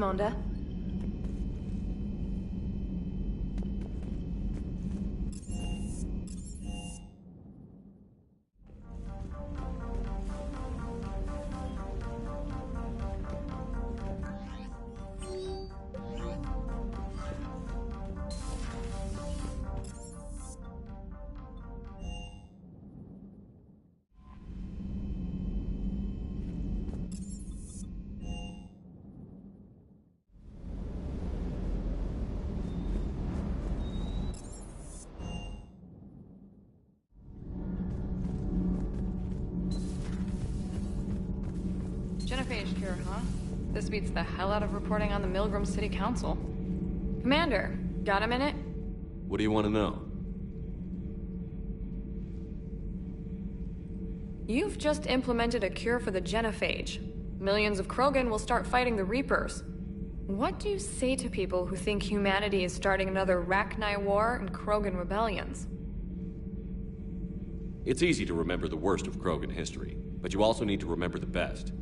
Commander. Genophage cure, huh? This beats the hell out of reporting on the Milgram City Council. Commander, got a minute? What do you want to know? You've just implemented a cure for the genophage. Millions of Krogan will start fighting the Reapers. What do you say to people who think humanity is starting another Rachni War and Krogan rebellions? It's easy to remember the worst of Krogan history, but you also need to remember the best.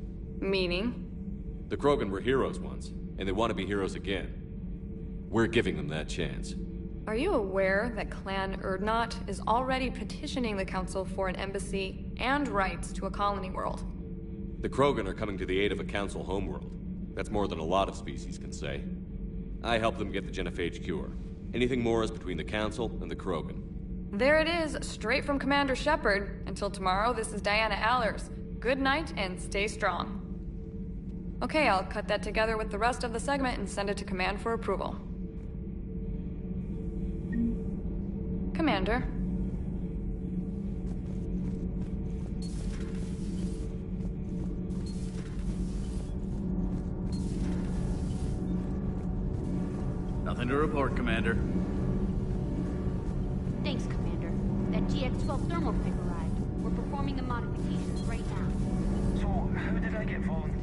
Meaning? The Krogan were heroes once, and they want to be heroes again. We're giving them that chance. Are you aware that Clan Urdnot is already petitioning the Council for an embassy and rights to a colony world? The Krogan are coming to the aid of a Council homeworld. That's more than a lot of species can say. I helped them get the genophage cure. Anything more is between the Council and the Krogan. There it is, straight from Commander Shepard. Until tomorrow, this is Diana Allers. Good night and stay strong. Okay, I'll cut that together with the rest of the segment and send it to Command for approval. Commander. Nothing to report, Commander. Thanks, Commander. That GX-12 thermal pick arrived. We're performing the modifications right now. So, how did I get volunteered?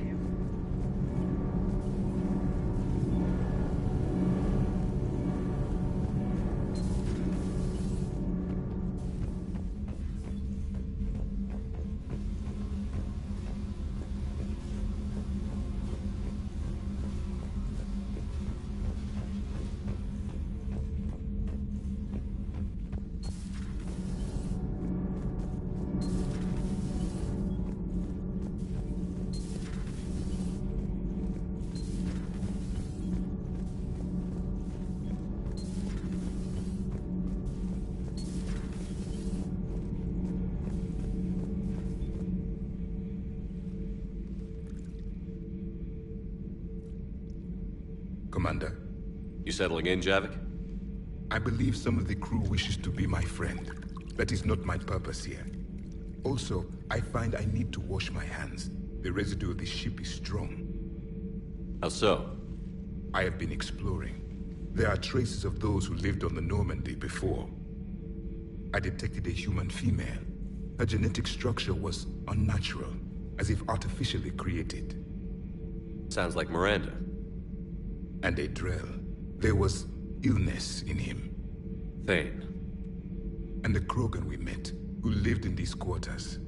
Commander. You settling in, Javik? I believe some of the crew wishes to be my friend. That is not my purpose here. Also, I find I need to wash my hands. The residue of the ship is strong. How so? I have been exploring. There are traces of those who lived on the Normandy before. I detected a human female. Her genetic structure was unnatural, as if artificially created. Sounds like Miranda. And a Drell. There was illness in him. Thane. And the Krogan we met, who lived in these quarters.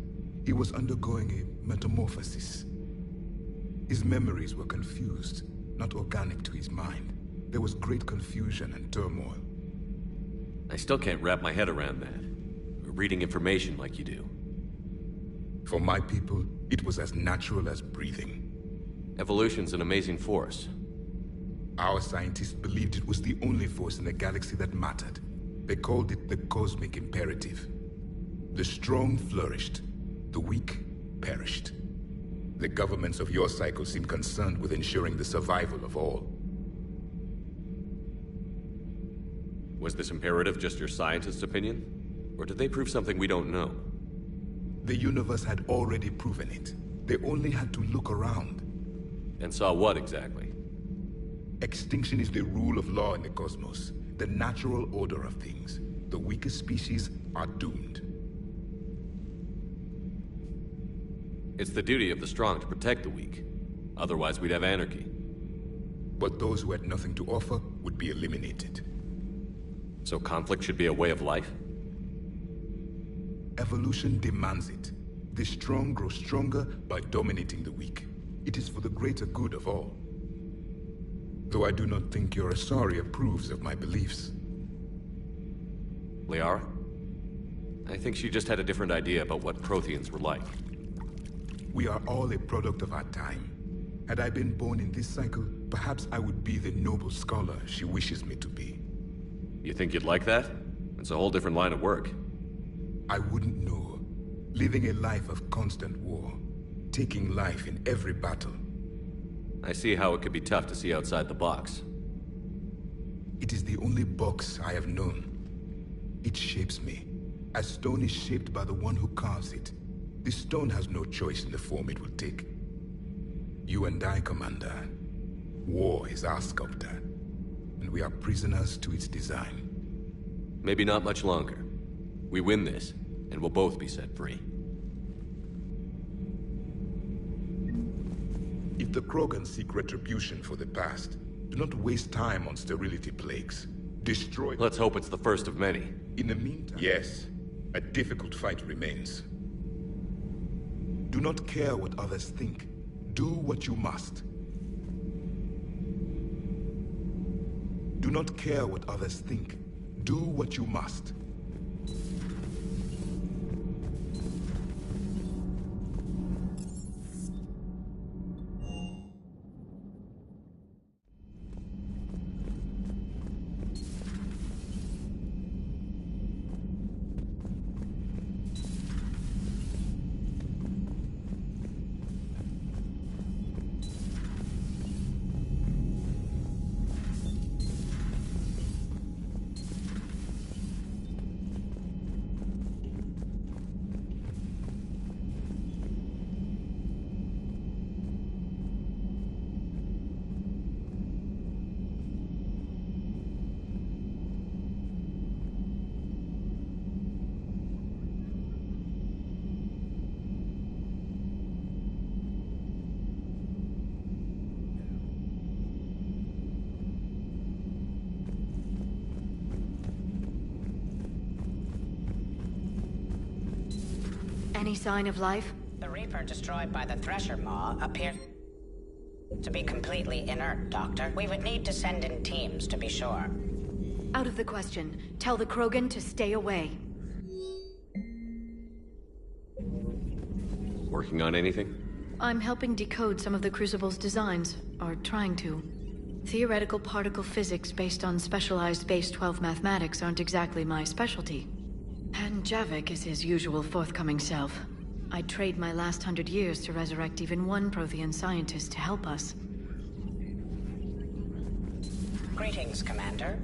He was undergoing a metamorphosis. His memories were confused, not organic to his mind. There was great confusion and turmoil. I still can't wrap my head around that. Reading information like you do. For my people, it was as natural as breathing. Evolution's an amazing force. Our scientists believed it was the only force in the galaxy that mattered. They called it the cosmic imperative. The strong flourished, the weak perished. The governments of your cycle seem concerned with ensuring the survival of all. Was this imperative just your scientist's opinion? Or did they prove something we don't know? The universe had already proven it. They only had to look around. And saw what exactly? Extinction is the rule of law in the cosmos, the natural order of things. The weakest species are doomed. It's the duty of the strong to protect the weak. Otherwise, we'd have anarchy. But those who had nothing to offer would be eliminated. So conflict should be a way of life? Evolution demands it. The strong grow stronger by dominating the weak. It is for the greater good of all. Though I do not think your Asari approves of my beliefs. Liara? I think she just had a different idea about what Protheans were like. We are all a product of our time. Had I been born in this cycle, perhaps I would be the noble scholar she wishes me to be. You think you'd like that? It's a whole different line of work. I wouldn't know. Living a life of constant war. Taking life in every battle. I see how it could be tough to see outside the box. It is the only box I have known. It shapes me, as stone is shaped by the one who carves it. This stone has no choice in the form it will take. You and I, Commander. War is our sculptor, and we are prisoners to its design. Maybe not much longer. We win this, and we'll both be set free. If the Krogan seek retribution for the past, do not waste time on sterility plagues. Destroy... Let's hope it's the first of many. In the meantime... Yes, a difficult fight remains. Do not care what others think. Do what you must. Do not care what others think. Do what you must. Any sign of life? The Reaper destroyed by the Thresher Maw appears to be completely inert, Doctor. We would need to send in teams to be sure. Out of the question. Tell the Krogan to stay away. Working on anything? I'm helping decode some of the Crucible's designs, or trying to. Theoretical particle physics based on specialized base 12 mathematics aren't exactly my specialty. And Javik is his usual forthcoming self. I'd trade my last 100 years to resurrect even one Prothean scientist to help us. Greetings, Commander.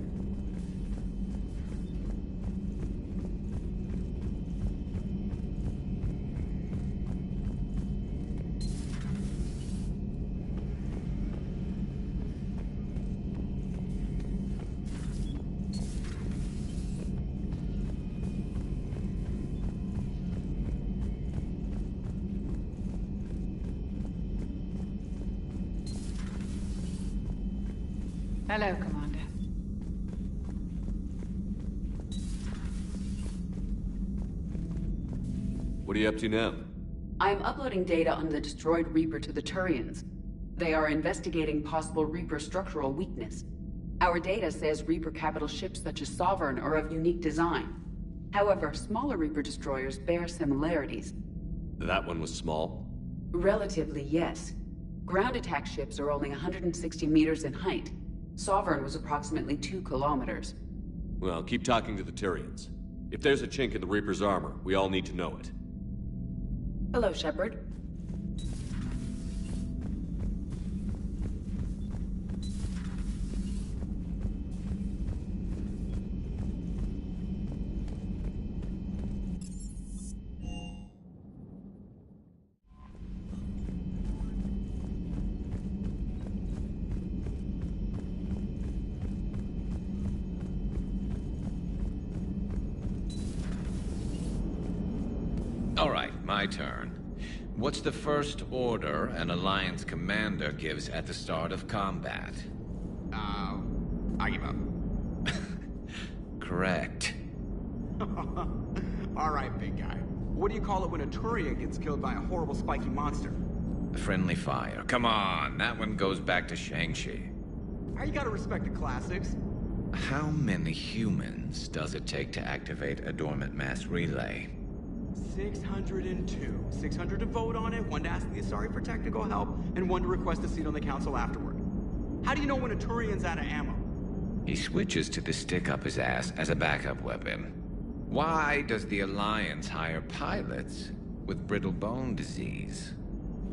Hello, Commander. What are you up to now? I am uploading data on the destroyed Reaper to the Turians. They are investigating possible Reaper structural weakness. Our data says Reaper capital ships such as Sovereign are of unique design. However, smaller Reaper destroyers bear similarities. That one was small? Relatively, yes. Ground attack ships are only 160 meters in height. Sovereign was approximately 2 kilometers. Well, keep talking to the Turians. If there's a chink in the Reaper's armor, we all need to know it. Hello, Shepard. All right, my turn. What's the first order an Alliance commander gives at the start of combat? I give up. Correct. All right, big guy. What do you call it when a Turian gets killed by a horrible spiky monster? Friendly fire. Come on, that one goes back to Shang-Chi. You gotta respect the classics. How many humans does it take to activate a dormant mass relay? 602. 600 to vote on it, 1 to ask the Asari for technical help, and 1 to request a seat on the council afterward. How do you know when a Turian's out of ammo? He switches to the stick up his ass as a backup weapon. Why does the Alliance hire pilots with brittle bone disease?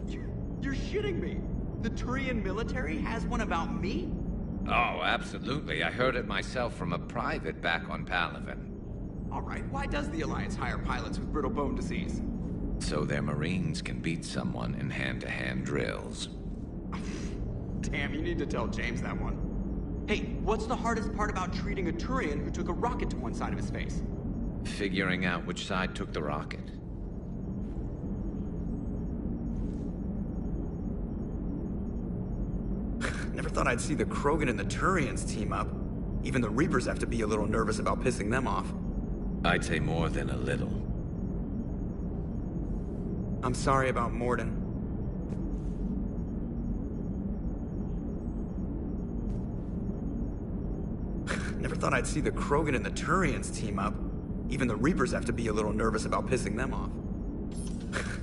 You're shitting me. The Turian military has one about me? Oh, absolutely. I heard it myself from a private back on Palaven. All right, why does the Alliance hire pilots with brittle bone disease? So their Marines can beat someone in hand-to-hand drills. Damn, you need to tell James that one. Hey, what's the hardest part about treating a Turian who took a rocket to one side of his face? Figuring out which side took the rocket. Never thought I'd see the Krogan and the Turians team up. Even the Reapers have to be a little nervous about pissing them off. I'd say more than a little. I'm sorry about Mordin. Never thought I'd see the Krogan and the Turians team up. Even the Reapers have to be a little nervous about pissing them off.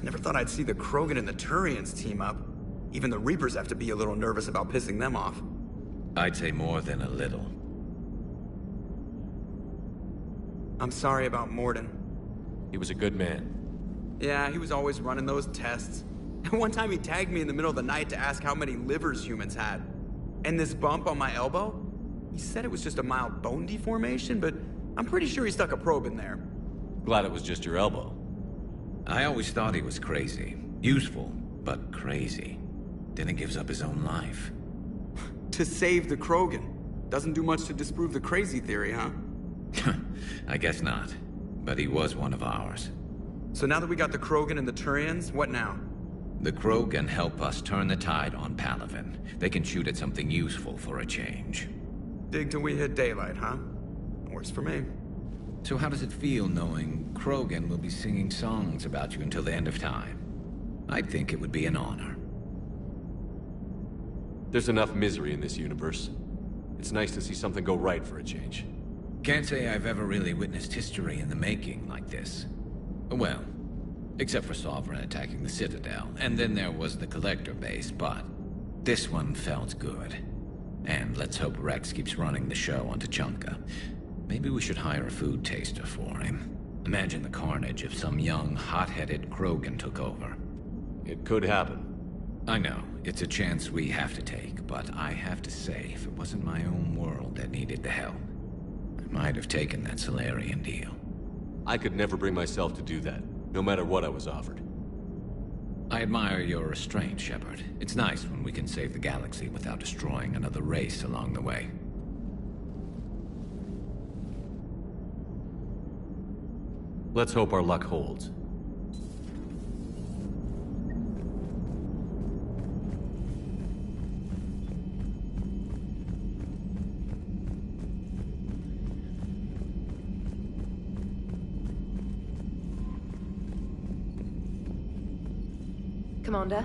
Never thought I'd see the Krogan and the Turians team up. Even the Reapers have to be a little nervous about pissing them off. I'd say more than a little. I'm sorry about Mordin. He was a good man. Yeah, he was always running those tests. And one time he tagged me in the middle of the night to ask how many livers humans had. And this bump on my elbow? He said it was just a mild bone deformation, but I'm pretty sure he stuck a probe in there. Glad it was just your elbow. I always thought he was crazy. Useful, but crazy. Then he gives up his own life. To save the Krogan. Doesn't do much to disprove the crazy theory, huh? I guess not. But he was one of ours. So now that we got the Krogan and the Turians, what now? The Krogan help us turn the tide on Palaven. They can shoot at something useful for a change. Dig till we hit daylight, huh? Works for me. So how does it feel knowing Krogan will be singing songs about you until the end of time? I think it would be an honor. There's enough misery in this universe. It's nice to see something go right for a change. Can't say I've ever really witnessed history in the making like this. Well, except for Sovereign attacking the Citadel, and then there was the Collector base, but this one felt good. And let's hope Rex keeps running the show on Tuchanka. Maybe we should hire a food taster for him. Imagine the carnage if some young, hot-headed Krogan took over. It could happen. I know, it's a chance we have to take, but I have to say, if it wasn't my own world that needed the help, I might have taken that Salarian deal. I could never bring myself to do that, no matter what I was offered. I admire your restraint, Shepard. It's nice when we can save the galaxy without destroying another race along the way. Let's hope our luck holds. Commander?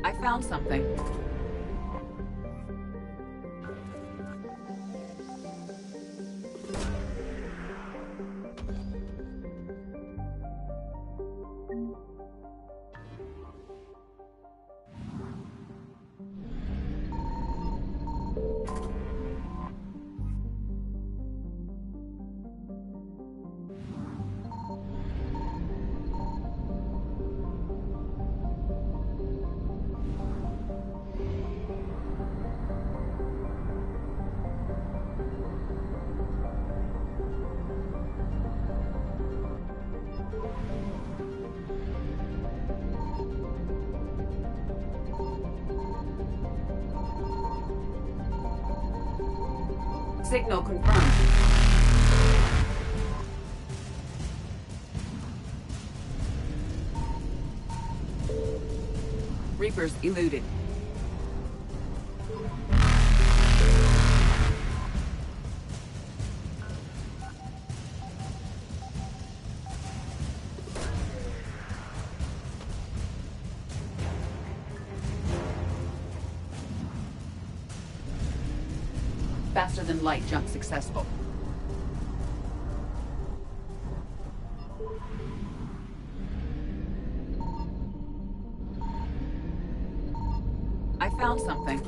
I found something. Signal confirmed. Reapers eluded. Faster than light jump successful. I found something.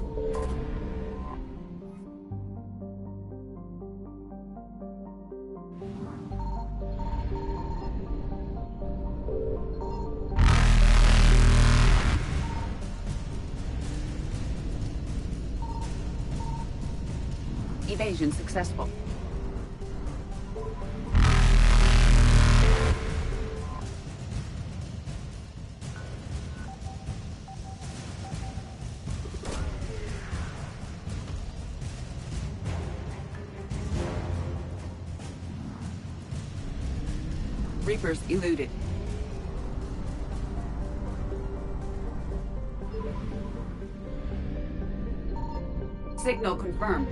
Evasion successful. Reapers eluded. Signal confirmed.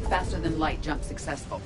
Faster than light jump successful.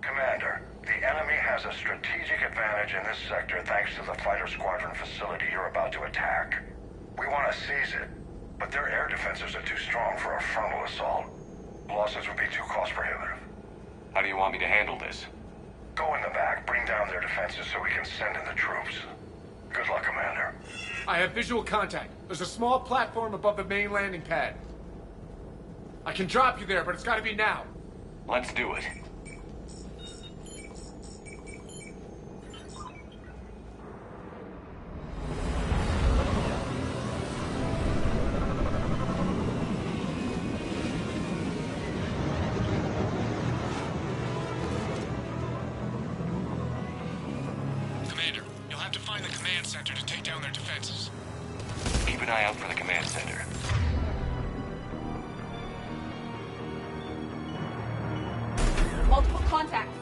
Commander, the enemy has a strategic advantage in this sector thanks to the fighter squadron facility you're about to attack. We want to seize it, but their air defenses are too strong for a frontal assault. Losses would be too cost prohibitive. How do you want me to handle this? Go in the back, bring down their defenses so we can send in the troops. Good luck, Commander. I have visual contact. There's a small platform above the main landing pad. I can drop you there, but it's gotta be now. Let's do it. the command center to take down their defenses. Keep an eye out for the command center. Multiple contacts.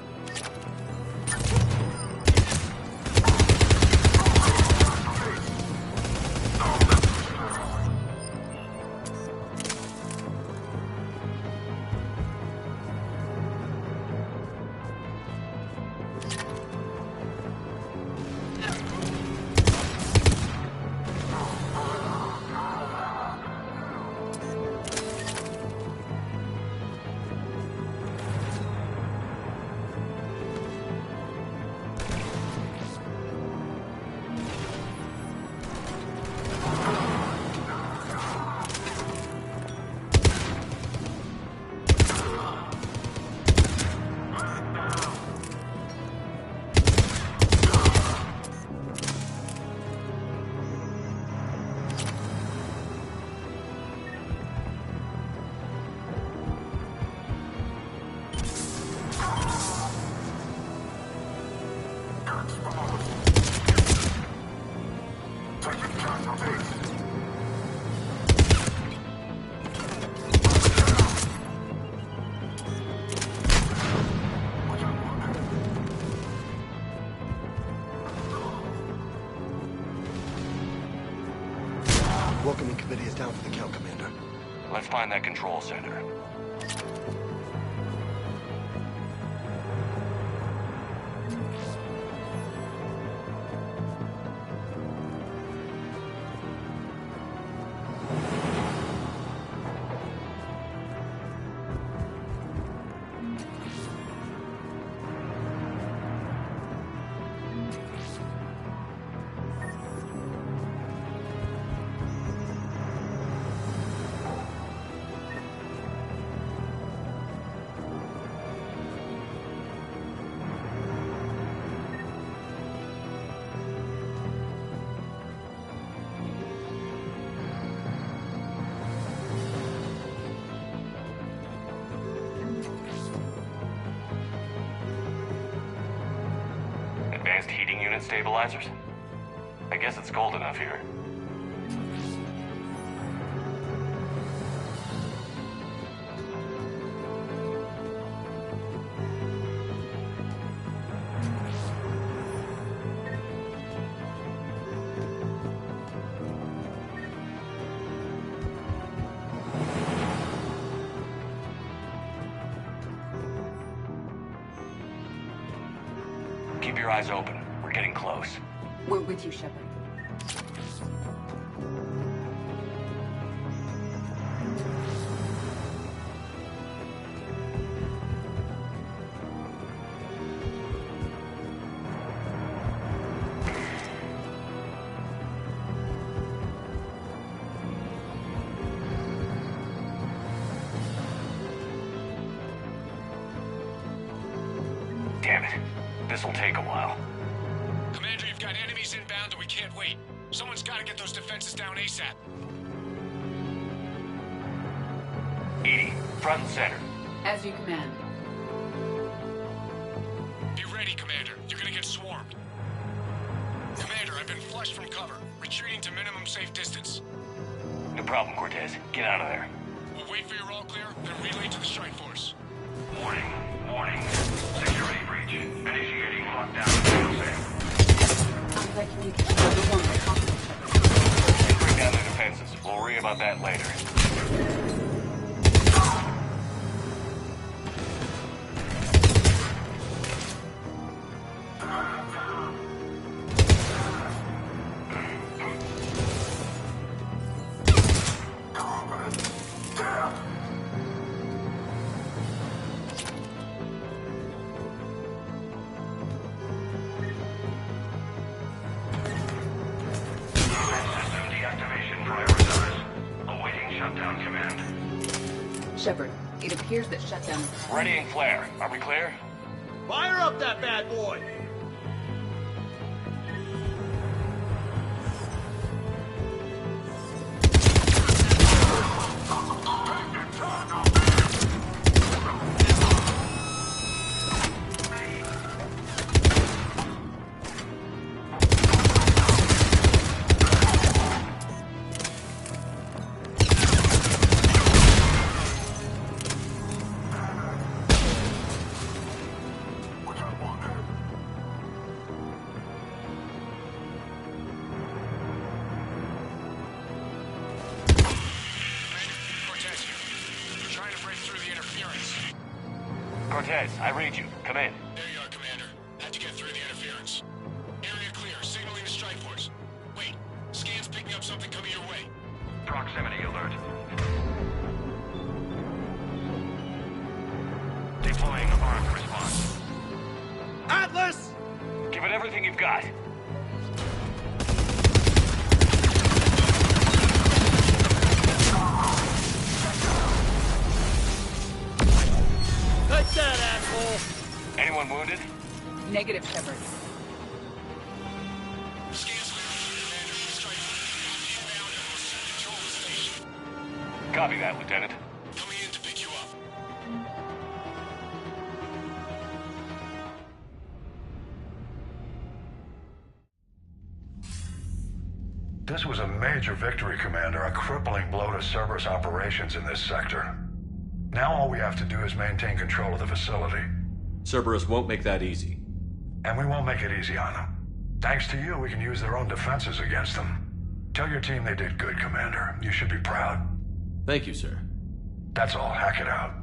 Welcoming committee is down for the count, Commander. Let's find that control center. Advanced heating unit stabilizers? I guess it's cold enough here. Keep your eyes open. We're getting close. We're with you, Shepard. Damn it. This'll take a while. Commander, you've got enemies inbound and we can't wait. Someone's got to get those defenses down ASAP. EDI, front and center. As you command. Be ready, Commander. You're gonna get swarmed. Commander, I've been flushed from cover. Retreating to minimum safe distance. No problem, Cortez. Get out of there. We'll wait for your all clear, then relay to the strike force. Warning, warning. Security breach. Initiating lockdown. Sounds like you need to keep everyone by confidence, Shepard. Bring down the defenses. We'll worry about that later. Shepard, it appears that shutdown is... Readying flare. Are we clear? Fire up that bad boy! Cortez, I read you. Come in. There you are, Commander. Had to get through the interference. Area clear. Signaling the strike force. Wait. Scan's picking up something coming your way. Proximity alert. Deploying armed response. Atlas! Give it everything you've got. Take that, asshole! Anyone wounded? Negative, Shepard. Copy that, Lieutenant. Coming in to pick you up. This was a major victory, Commander. A crippling blow to Cerberus operations in this sector. Now all we have to do is maintain control of the facility. Cerberus won't make that easy. And we won't make it easy on them. Thanks to you, we can use their own defenses against them. Tell your team they did good, Commander. You should be proud. Thank you, sir. That's all. Hack it out.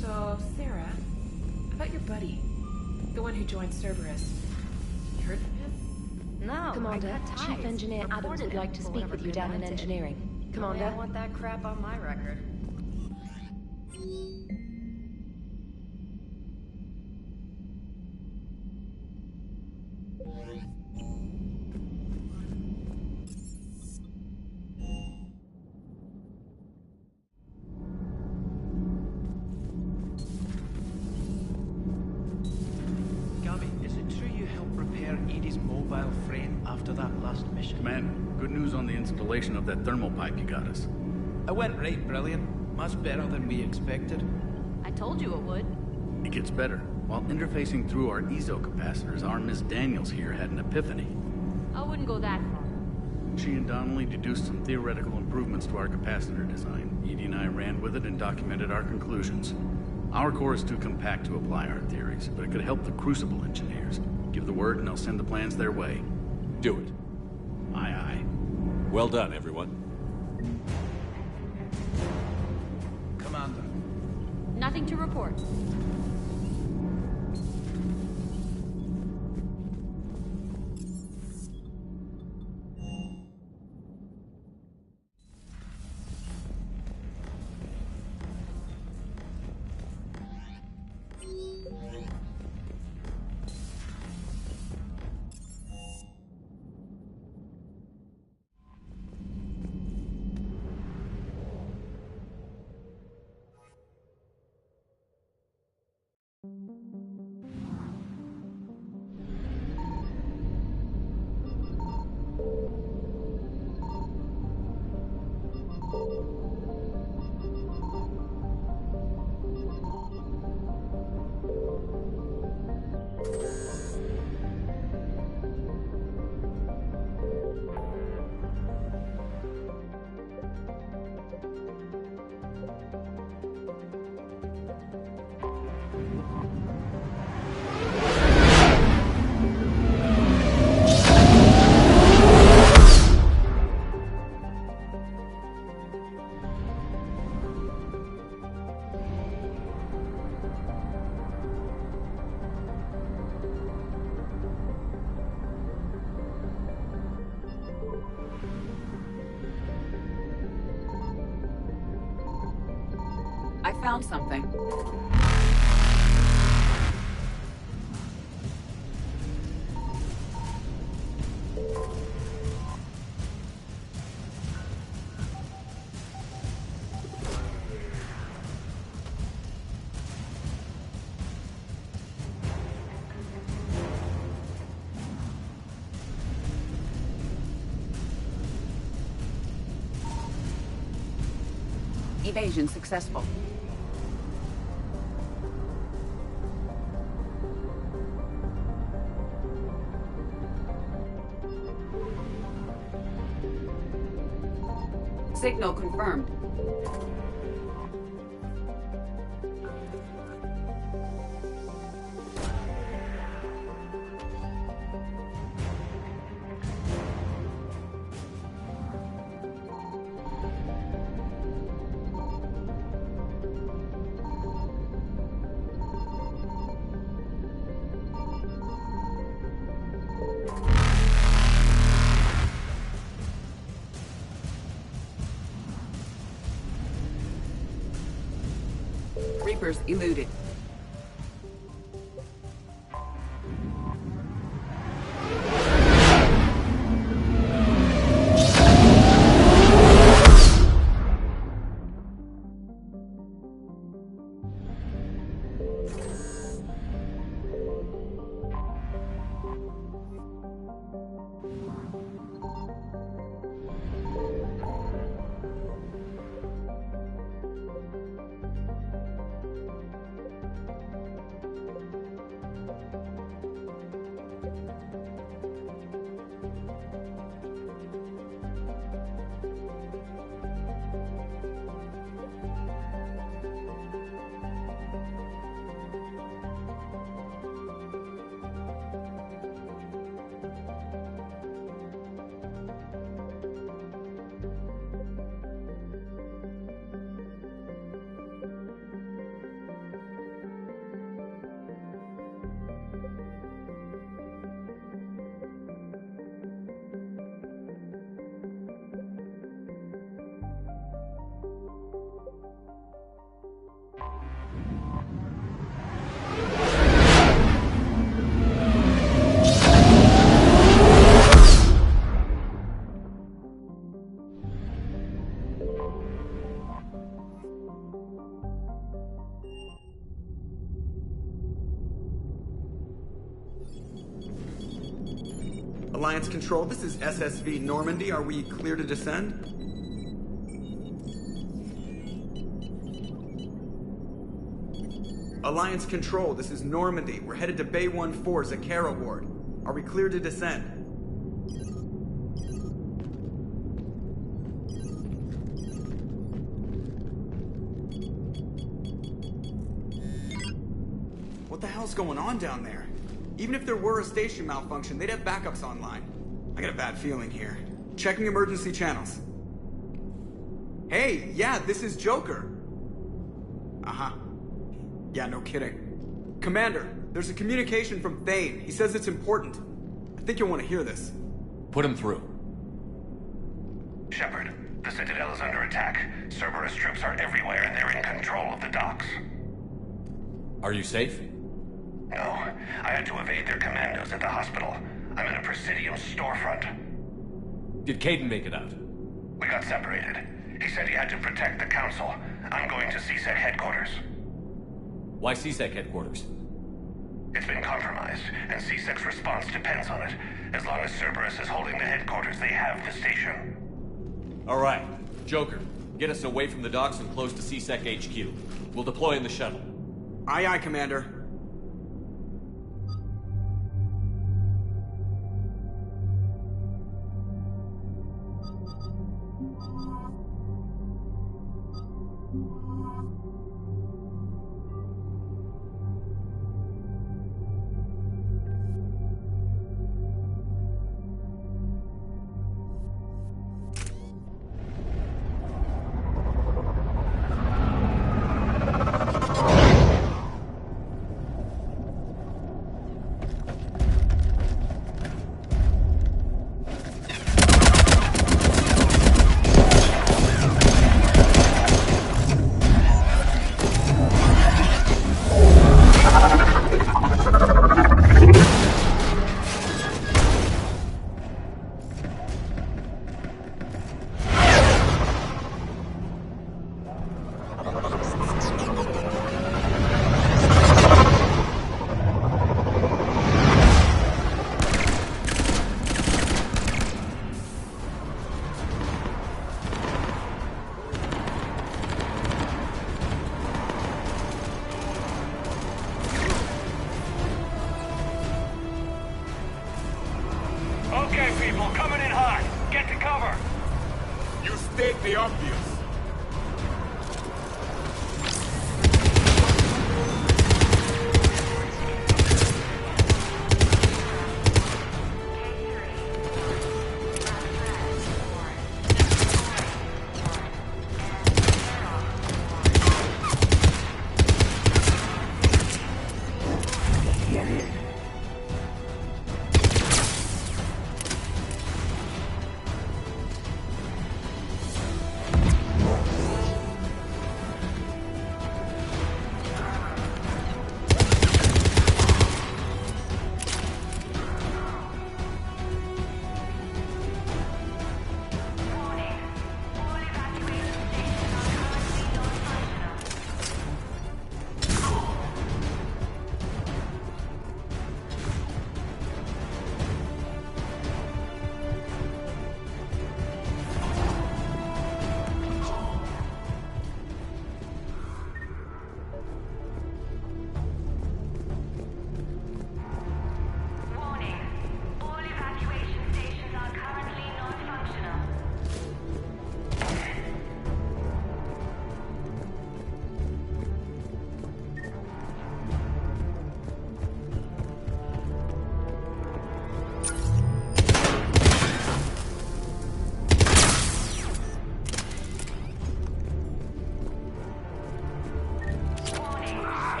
So, Sarah, about your buddy, the one who joined Cerberus. You heard from him? No, Commander, Chief Engineer Adams would like to speak with you down in engineering. Commander? I want that crap on my record. Good news on the installation of that thermal pipe you got us. It went right brilliant. Much better than we expected. I told you it would. It gets better. While interfacing through our ezo capacitors, our Miss Daniels here had an epiphany. I wouldn't go that far. She and Donnelly deduced some theoretical improvements to our capacitor design. Edie and I ran with it and documented our conclusions. Our core is too compact to apply our theories, but it could help the Crucible engineers. Give the word and I'll send the plans their way. Do it. Aye, aye. Well done, everyone. Commander. Nothing to report. I found something. Evasion successful. Signal confirmed. Reapers eluded. Alliance Control, this is SSV Normandy. Are we clear to descend? Alliance Control, this is Normandy. We're headed to Bay 1-4, Zakara Ward. Are we clear to descend? What the hell's going on down there? Even if there were a station malfunction, they'd have backups online. I got a bad feeling here. Checking emergency channels. Hey, yeah, this is Joker. Uh-huh. Yeah, no kidding. Commander, there's a communication from Thane. He says it's important. I think you'll want to hear this. Put him through. Shepard, the Citadel is under attack. Cerberus troops are everywhere and they're in control of the docks. Are you safe? No, I had to evade their commandos at the hospital. I'm in a Presidium storefront. Did Kaidan make it out? We got separated. He said he had to protect the Council. I'm going to CSEC headquarters. Why CSEC headquarters? It's been compromised, and CSEC's response depends on it. As long as Cerberus is holding the headquarters, they have the station. All right. Joker, get us away from the docks and close to CSEC HQ. We'll deploy in the shuttle. Aye, aye, Commander. state the obvious.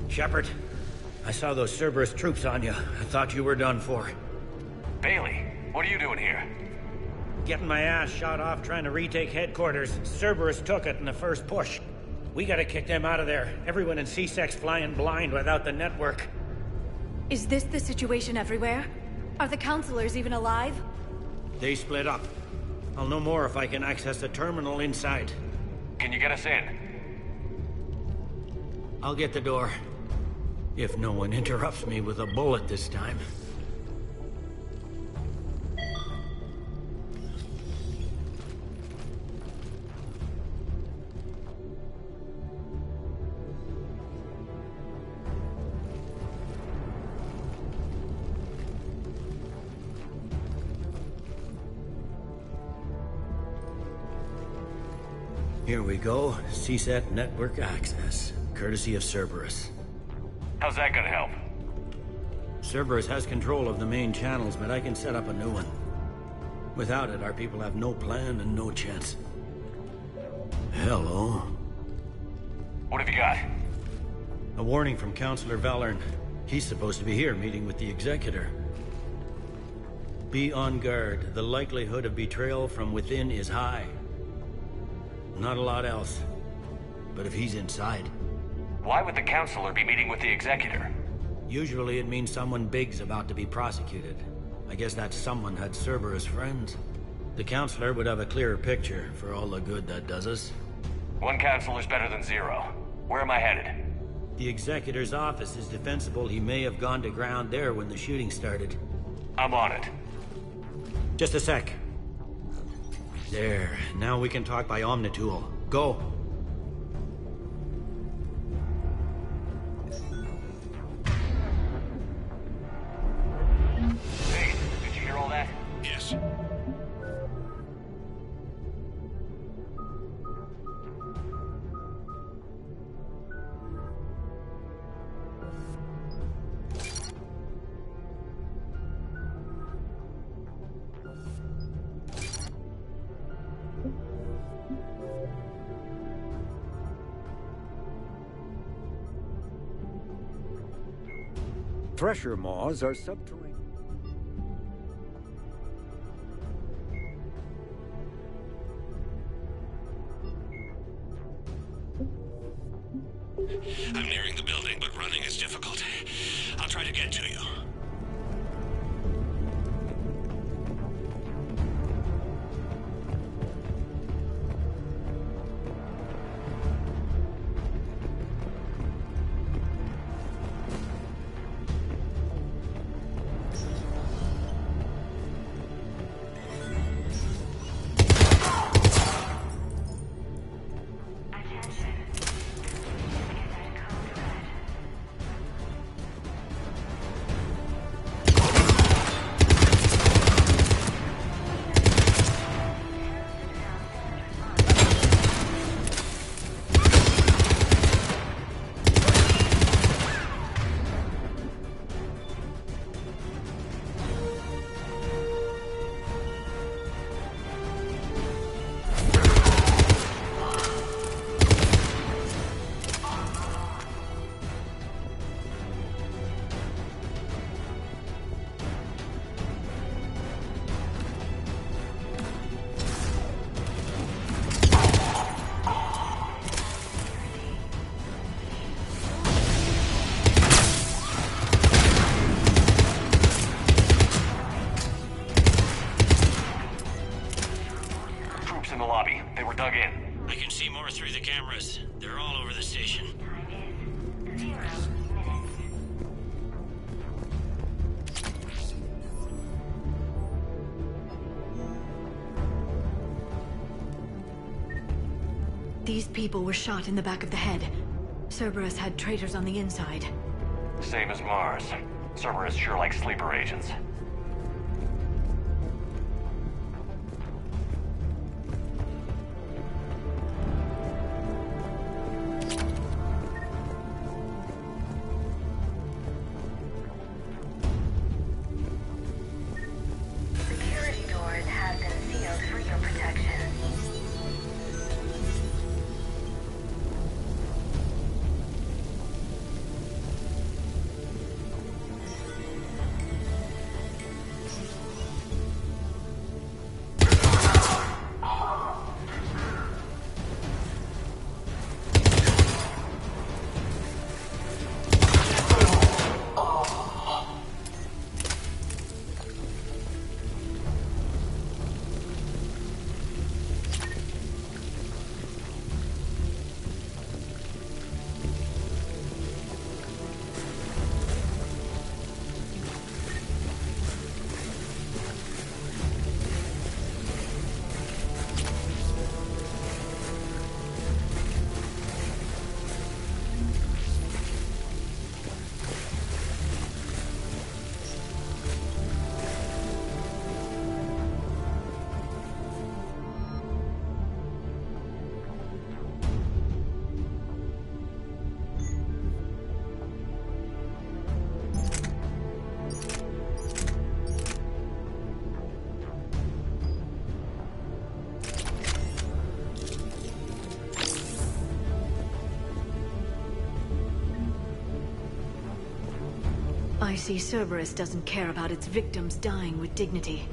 Shepard, I saw those Cerberus troops on you. I thought you were done for. Bailey, what are you doing here? Getting my ass shot off trying to retake headquarters. Cerberus took it in the first push. We gotta kick them out of there. Everyone in C-Sec's flying blind without the network. Is this the situation everywhere? Are the counselors even alive? They split up. I'll know more if I can access the terminal inside. Can you get us in? I'll get the door. If no one interrupts me with a bullet this time. Here we go. CSAT network access, courtesy of Cerberus. How's that gonna help? Cerberus has control of the main channels, but I can set up a new one. Without it, our people have no plan and no chance. Hello. What have you got? A warning from Counselor Valern. He's supposed to be here meeting with the Executor. Be on guard. The likelihood of betrayal from within is high. Not a lot else. But if he's inside... Why would the Counselor be meeting with the Executor? Usually it means someone big's about to be prosecuted. I guess that someone had Cerberus friends. The Counselor would have a clearer picture for all the good that does us. One Counselor's better than zero. Where am I headed? The Executor's office is defensible. He may have gone to ground there when the shooting started. I'm on it. Just a sec. There. Now we can talk by Omnitool. Go. Hey, did you hear all that? Yes. Thresher maws are subterranean. I'm nearing the building, but running is difficult. I'll try to get to you. These people were shot in the back of the head. Cerberus had traitors on the inside. Same as Mars. Cerberus sure likes sleeper agents. Security doors have been sealed for your protection. I see Cerberus doesn't care about its victims dying with dignity.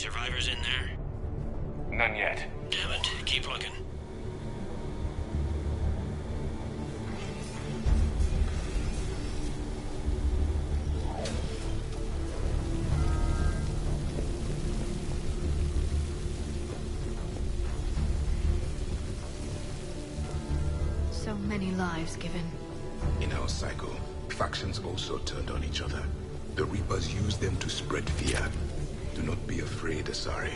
survivors in there? None yet. Damn it. Keep looking. So many lives given. In our cycle, factions also turned on each other. The Reapers use them to spread fear. Do not be afraid, Asari.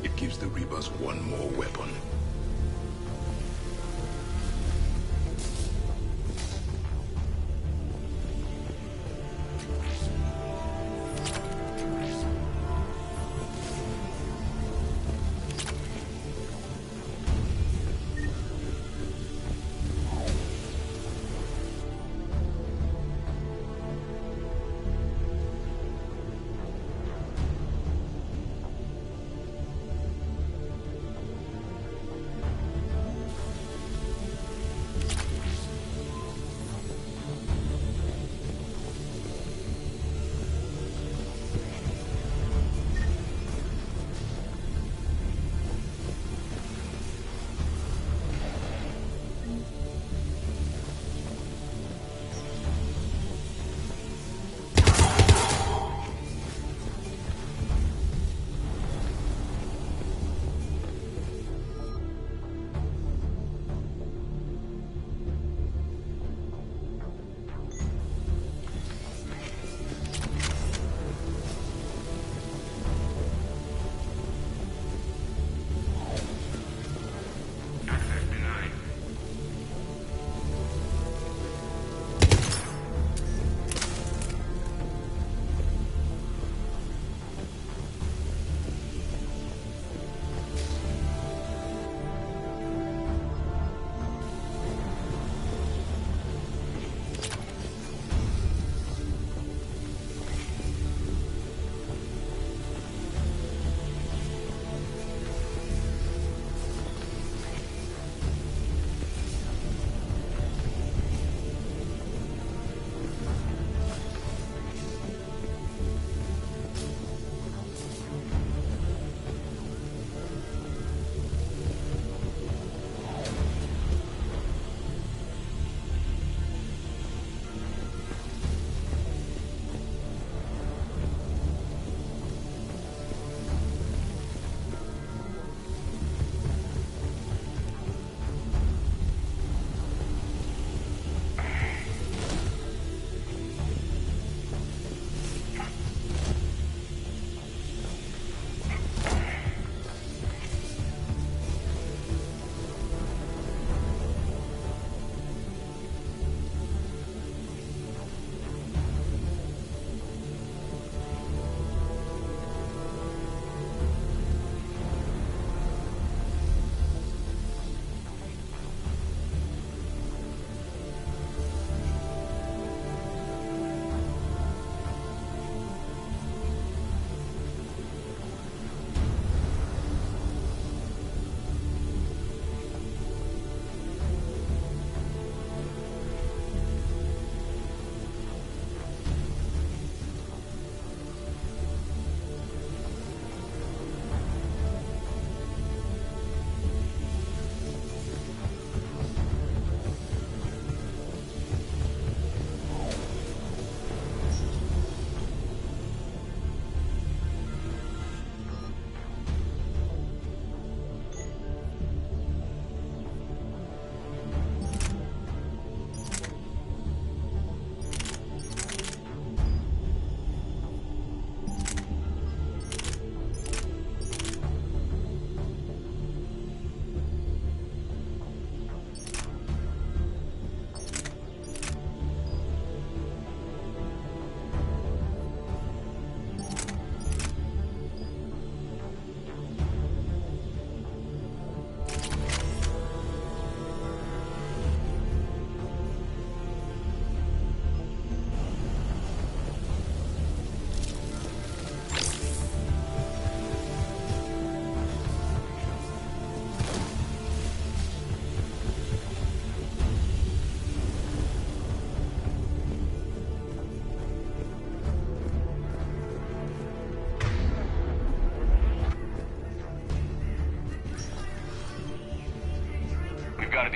It gives the Reapers one more weapon.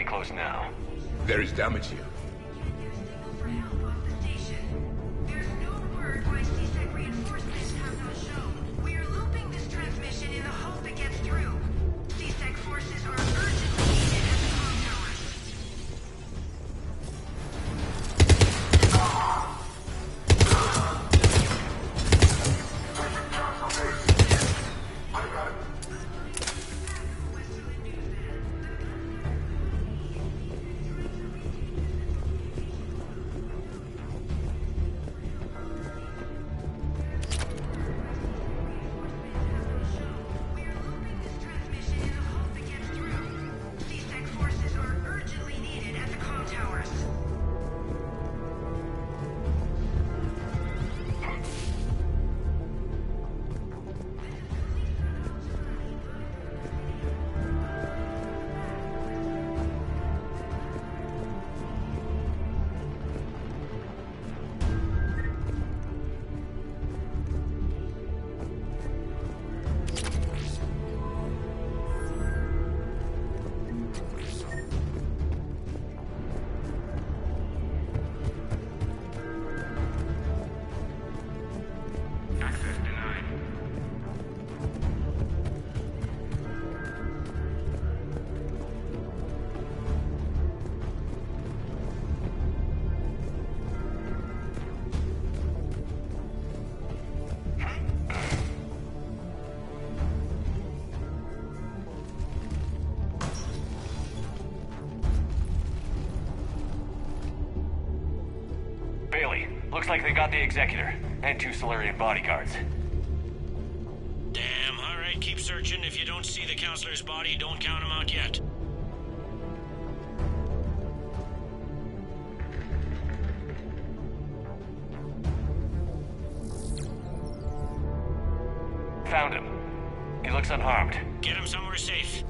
pretty close now. There is damage here. Looks like they got the Executor, and 2 Solarian bodyguards. Damn, alright, keep searching. If you don't see the Counselor's body, don't count him out yet. Found him. He looks unharmed. Get him somewhere safe.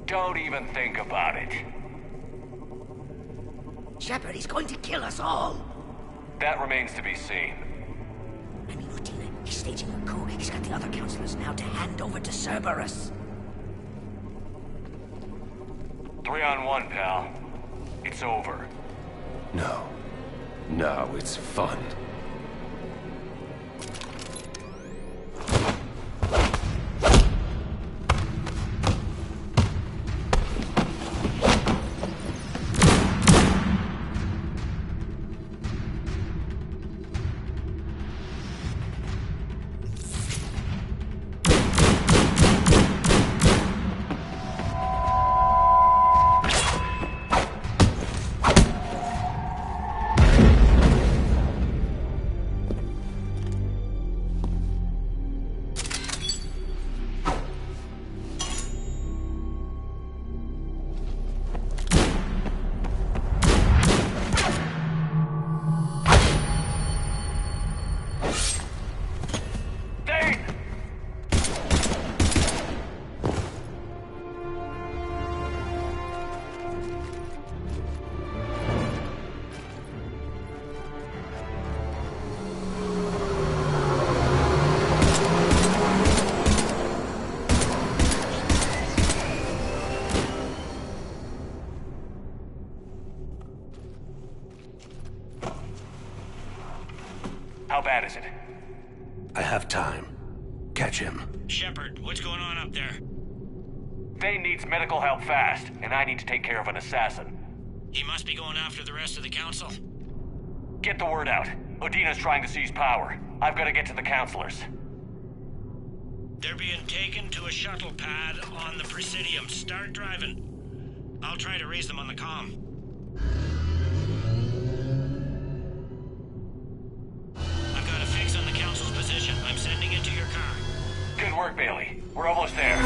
Don't even think about it. Shepard, he's going to kill us all. That remains to be seen. I mean, Udina, he's staging a coup. He's got the other counselors now to hand over to Cerberus. 3-on-1, pal. It's over. No. No, it's fun. How bad is it? I have time. Catch him. Shepard, what's going on up there? Thane needs medical help fast, and I need to take care of an assassin. He must be going after the rest of the Council. Get the word out. Udina's trying to seize power. I've got to get to the Counselors. They're being taken to a shuttle pad on the Presidium. Start driving. I'll try to raise them on the comm. I've got a fix on the Council's position. I'm sending it to your car. Good work, Bailey. We're almost there.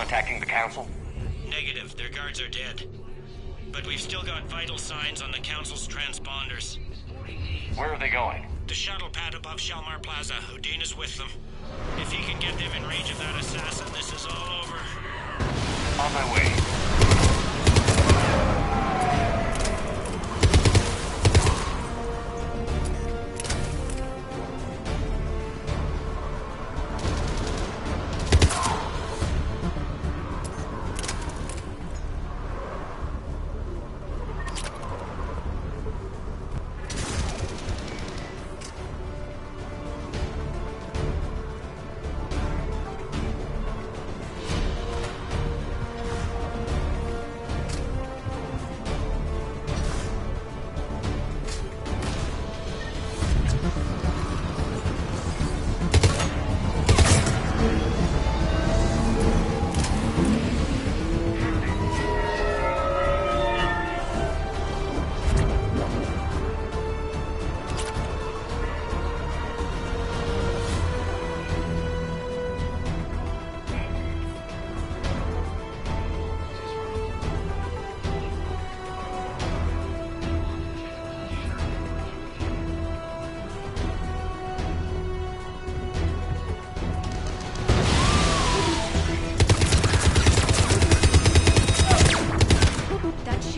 attacking the Council? Negative. Their guards are dead. But we've still got vital signs on the Council's transponders. Where are they going? The shuttle pad above Shalmar Plaza. Udine is with them. If he can get them in range of that assassin, this is all over. On my way.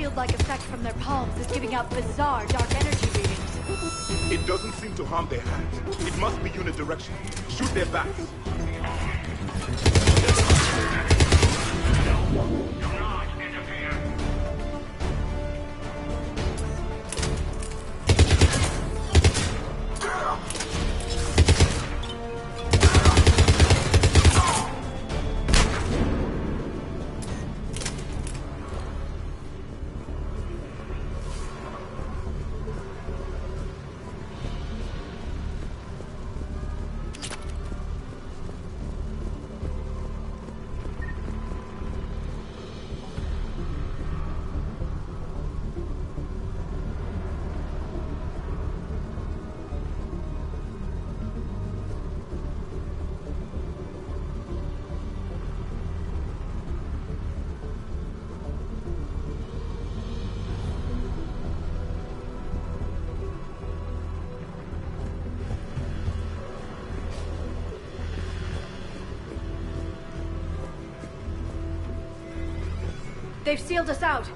shield-like effect from their palms is giving out bizarre dark energy readings. It doesn't seem to harm their hands. It must be unidirectional. Shoot their backs. They've sealed us out.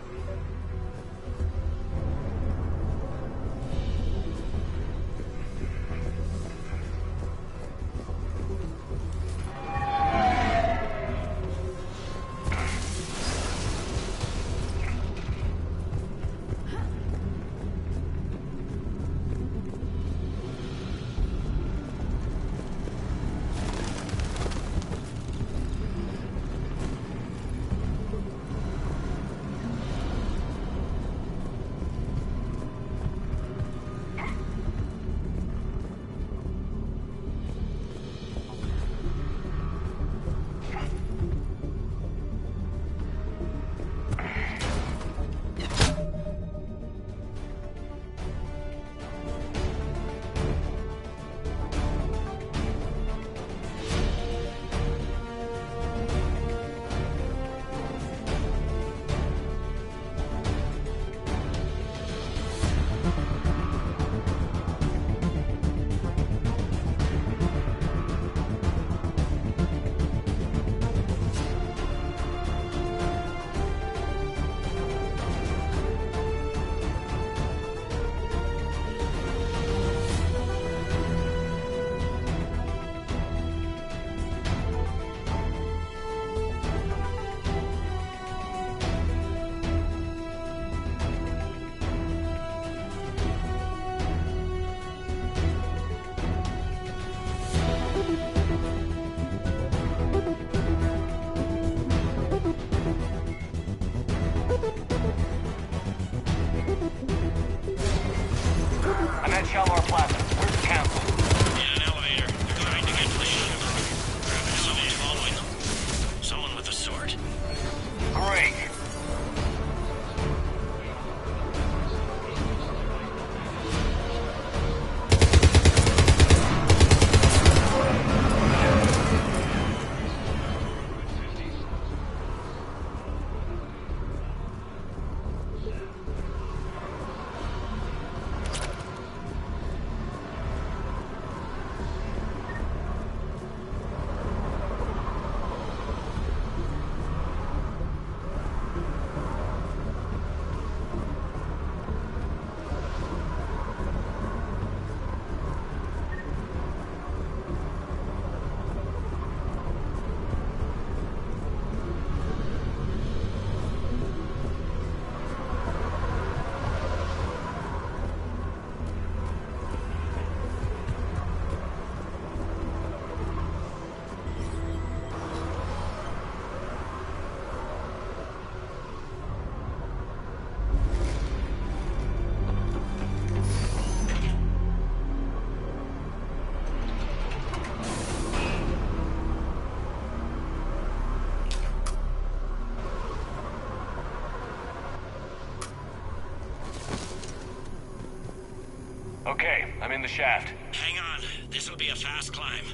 in the shaft. Hang on. This'll be a fast climb.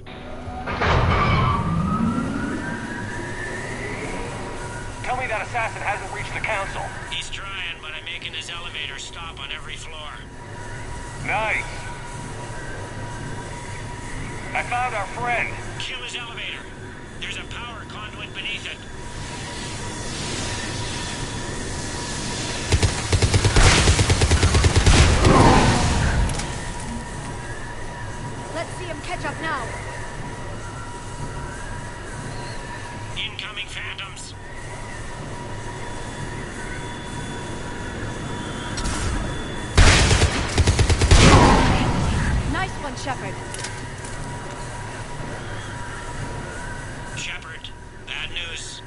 Tell me that assassin hasn't reached the council. He's trying, but I'm making his elevator stop on every floor. Nice. I found our friend. Kill his elevator. There's a power conduit beneath it. Let's see him catch up now. Incoming phantoms. Nice one, Shepard. Shepard, bad news.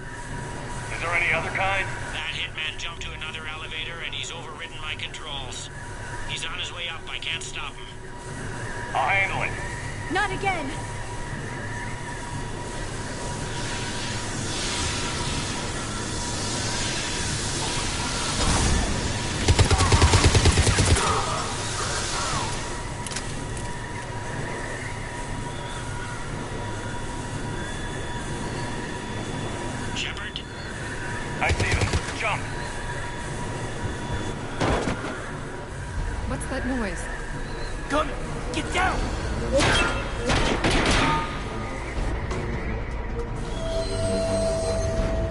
Is there any other kind? That hitman jumped to another elevator and he's overridden my controls. He's on his way up. I can't stop him. I'll handle it. Not again. Shepard? I see them. Jump. What's that noise? Gunner, get down!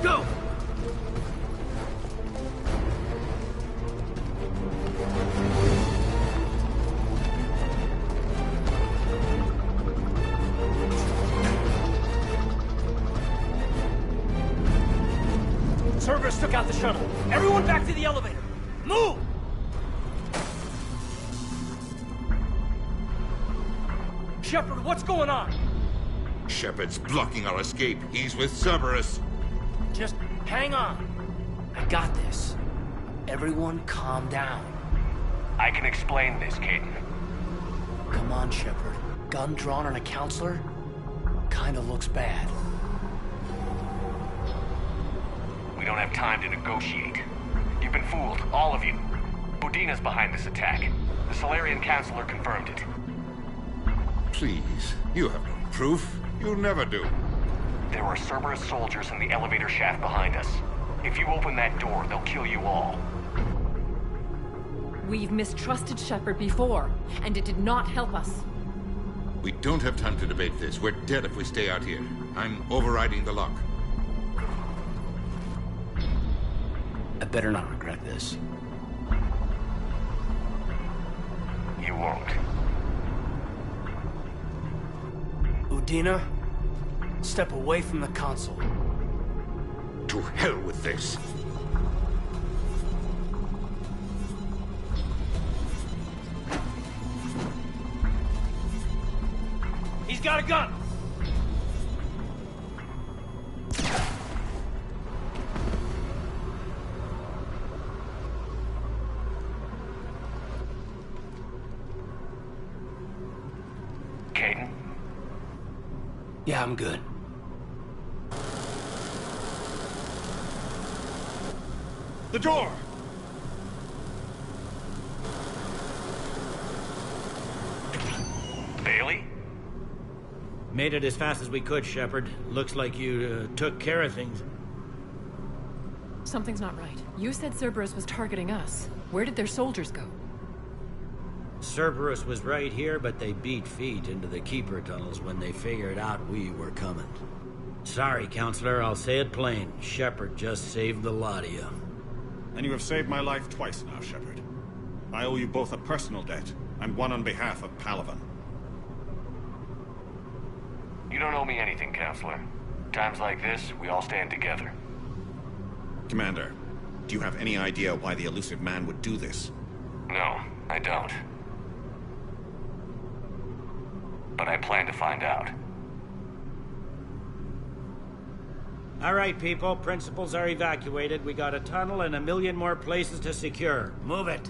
Go! Cerberus took out the shuttle. Everyone back to the elevator. Move! Shepard, what's going on? Shepard's blocking our escape. He's with Cerberus. Just hang on. I got this. Everyone calm down. I can explain this, Caden. Come on, Shepard. Gun drawn on a counselor? Kinda looks bad. We don't have time to negotiate. You've been fooled, all of you. Udina's behind this attack. The Solarian Counselor confirmed it. Please, you have no proof. You'll never do. There are Cerberus soldiers in the elevator shaft behind us. If you open that door, they'll kill you all. We've mistrusted Shepard before, and it did not help us. We don't have time to debate this. We're dead if we stay out here. I'm overriding the lock. I better not regret this. You won't. Udina, step away from the console. To hell with this. He's got a gun! Caden? Yeah, I'm good. The door! Bailey? Made it as fast as we could, Shepard. Looks like you took care of things. Something's not right. You said Cerberus was targeting us. Where did their soldiers go? Cerberus was right here, but they beat feet into the Keeper tunnels when they figured out we were coming. Sorry, Counselor, I'll say it plain. Shepard just saved the lot of you. And you have saved my life twice now, Shepard. I owe you both a personal debt, and one on behalf of Palaven. You don't owe me anything, Counselor. Times like this, we all stand together. Commander, do you have any idea why the elusive man would do this? No, I don't. But I plan to find out. All right, people. Principals are evacuated. We got a tunnel and 1 million more places to secure. Move it.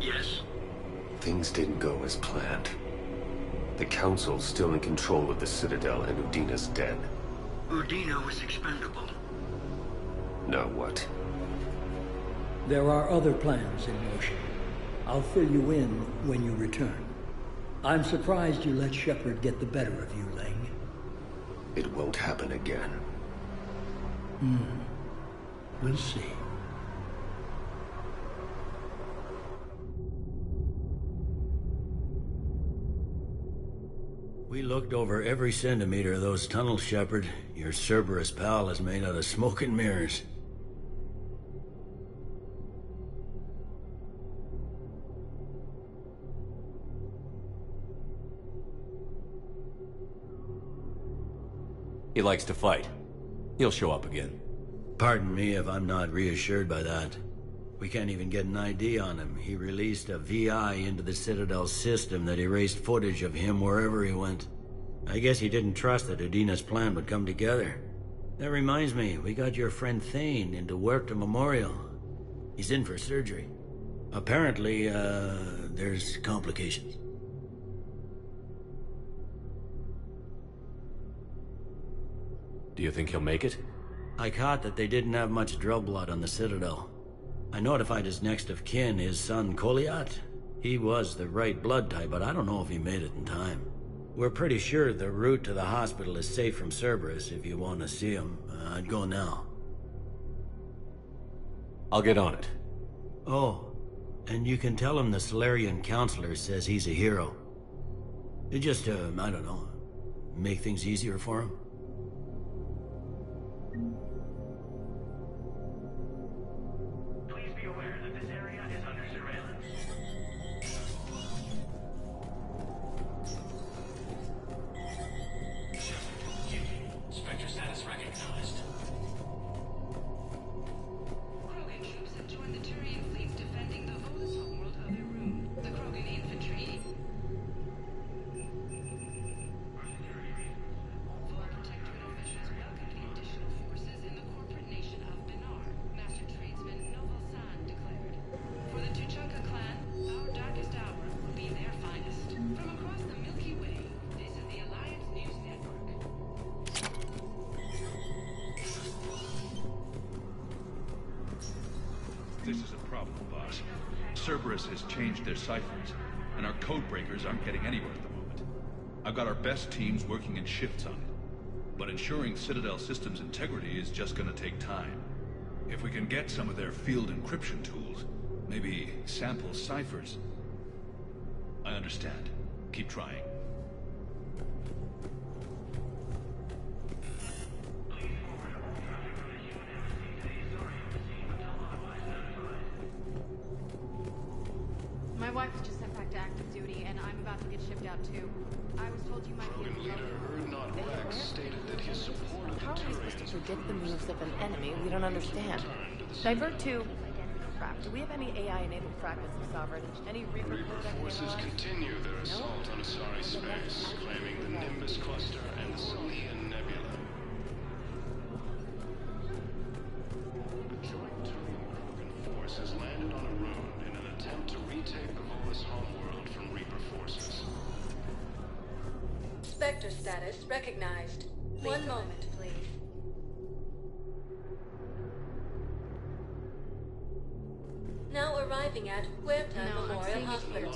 Yes. Things didn't go as planned. The Council's still in control of the Citadel and Udina's dead. Udina was expendable. Now what? There are other plans in motion. I'll fill you in when you return. I'm surprised you let Shepard get the better of you, Lang. It won't happen again. We'll see. We looked over every centimeter of those tunnels, Shepard. Your Cerberus pal is made out of smoke and mirrors. He likes to fight. He'll show up again. Pardon me if I'm not reassured by that. We can't even get an ID on him. He released a VI into the Citadel system that erased footage of him wherever he went. I guess he didn't trust that Udina's plan would come together. That reminds me, we got your friend Thane into Huerta Memorial. He's in for surgery. Apparently, there's complications. Do you think he'll make it? I caught that they didn't have much drill blood on the Citadel. I notified his next of kin, his son Koliat. He was the right blood type, but I don't know if he made it in time. We're pretty sure the route to the hospital is safe from Cerberus. If you want to see him, I'd go now. I'll get on it. Oh, and you can tell him the Solarian Counselor says he's a hero. It just, I don't know, make things easier for him. This is a problem, boss. Cerberus has changed their ciphers, and our codebreakers aren't getting anywhere at the moment. I've got our best teams working in shifts on it, but ensuring Citadel systems integrity is just gonna take time. If we can get some of their field encryption tools, maybe sample ciphers. I understand. Keep trying. My wife was just sent back to active duty, and I'm about to get shipped out too. I was told you might be able to help. Erdnot Rex stated that his support of How are we supposed to predict the moves of an enemy we don't understand? Divert to... Crap, do we have any AI-enabled fragments of Sovereign? Any Reaper forces continue their assault on Asari space, claiming the Nimbus Cluster and the Salian Nebula. A joint Turian-Krogan force has landed on a rune in an attempt to retake the Volus homeworld from Reaper forces. Spectre status recognized. One moment, please. Now arriving at Huerta Memorial Hospital.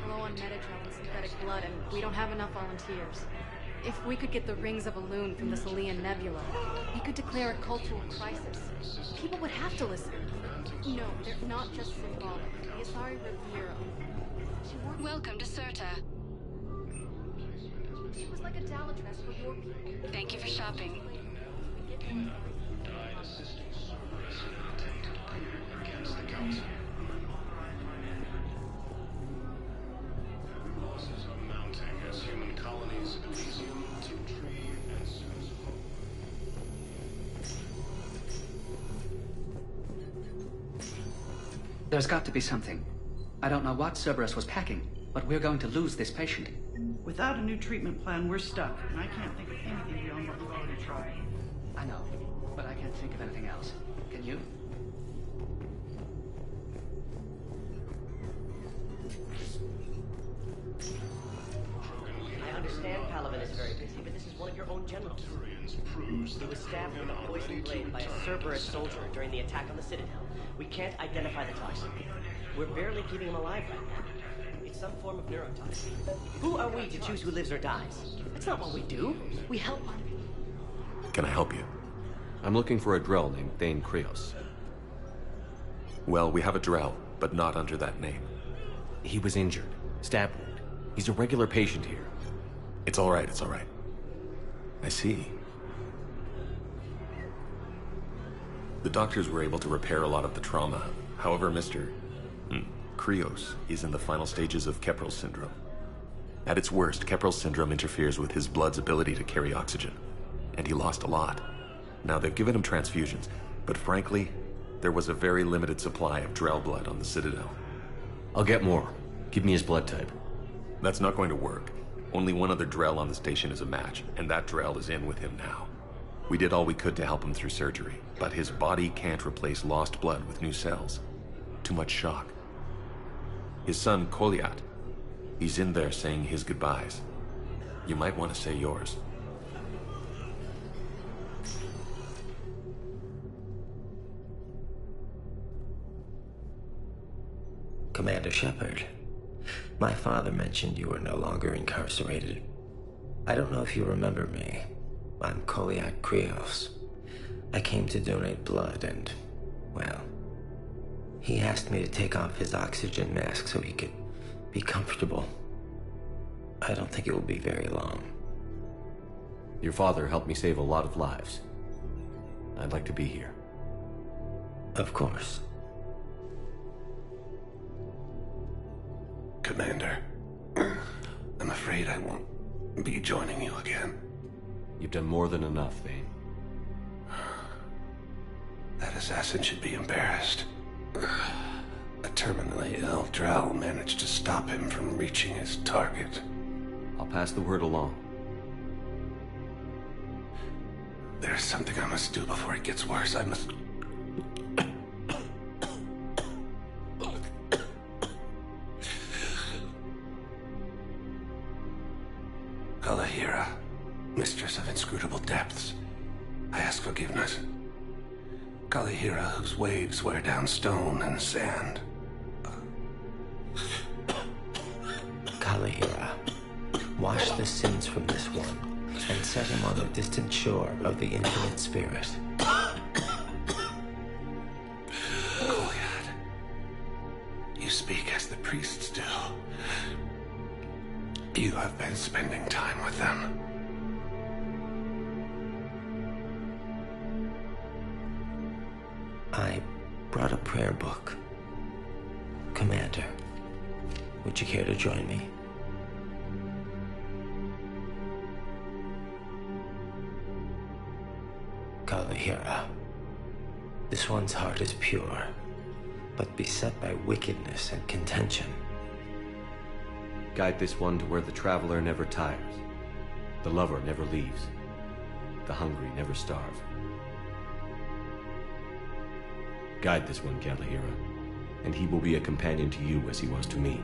Low on Metatron and synthetic blood, and we don't have enough volunteers. If we could get the rings of Elune from the Salian Nebula, we could declare a cultural crisis. People would have to listen. No, they're not just symbolic. The Asari revere them. Welcome to Serta. She was like a Dalatress for your people. Thank you for shopping. Died assisting Cerberus in an attempted coup against the Council. Losses are mounting as human colonies of Elysium, Tiptree, and Susan Hope. There's got to be something. I don't know what Cerberus was packing, but we're going to lose this patient. Without a new treatment plan, we're stuck, and I can't think of anything beyond what we've already tried. I know, but I can't think of anything else. Can you? He was stabbed with a poison blade by a Cerberus soldier during the attack on the Citadel. We can't identify the toxin. We're barely keeping him alive right now. It's some form of neurotoxin. Who are we to choose who lives or dies? That's not what we do. We help. Can I help you? I'm looking for a Drell named Thane Krios. Well, we have a Drell, but not under that name. He was injured. Stab wound. He's a regular patient here. It's all right, it's all right. I see. The doctors were able to repair a lot of the trauma. However, Mr. Krios is in the final stages of Keprel's syndrome. At its worst, Keprel's syndrome interferes with his blood's ability to carry oxygen. And he lost a lot. Now, they've given him transfusions, but frankly, there was a very limited supply of Drell blood on the Citadel. I'll get more. Give me his blood type. That's not going to work. Only one other Drell on the station is a match, and that Drell is in with him now. We did all we could to help him through surgery, but his body can't replace lost blood with new cells. Too much shock. His son, Kolyat, he's in there saying his goodbyes. You might want to say yours. Commander Shepard, my father mentioned you were no longer incarcerated. I don't know if you remember me. I'm Kolyat Krios. I came to donate blood and, well, he asked me to take off his oxygen mask so he could be comfortable. I don't think it will be very long. Your father helped me save a lot of lives. I'd like to be here. Of course. Commander, I'm afraid I won't be joining you again. You've done more than enough, Thane. That assassin should be embarrassed. A terminally ill Drell managed to stop him from reaching his target. I'll pass the word along. There's something I must do before it gets worse. I must... Kalahira, mistress of inscrutable depths, I ask forgiveness. Kalahira, whose waves wear down stone and sand. Kalahira, wash the sins from this one and set him on the distant shore of the infinite spirit. Kolyat, you speak as the priests do. You have been spending time with them. I brought a prayer book. Commander, would you care to join me? Kalahira, this one's heart is pure, but beset by wickedness and contention. Guide this one to where the traveler never tires, the lover never leaves, the hungry never starve. Guide this one, Kalahira, and he will be a companion to you as he was to me.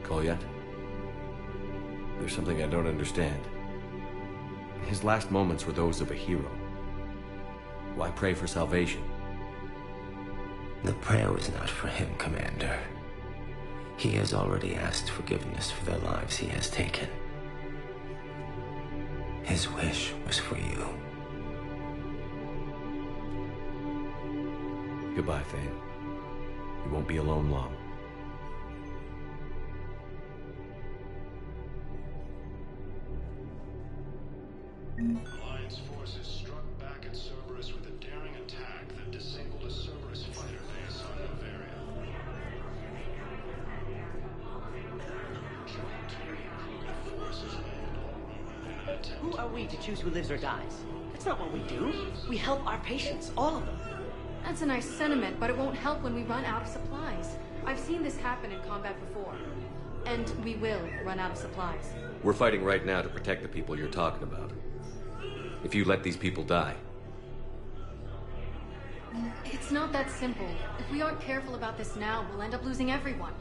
Kolyat? There's something I don't understand. His last moments were those of a hero. Why pray for salvation? The prayer was not for him, Commander. He has already asked forgiveness for the lives he has taken. His wish was for you. Goodbye, Thane. You won't be alone long. Alliance forces struck back at Cerberus with a daring attack that disabled a Cerberus fighter base on Noveria. Joint Krogan forces landed on Rune in an attempt. Who are we to choose who lives or dies? That's not what we do. We help our patients, all of them. That's a nice sentiment, but it won't help when we run out of supplies. I've seen this happen in combat before. And we will run out of supplies. We're fighting right now to protect the people you're talking about. If you let these people die... It's not that simple. If we aren't careful about this now, we'll end up losing everyone.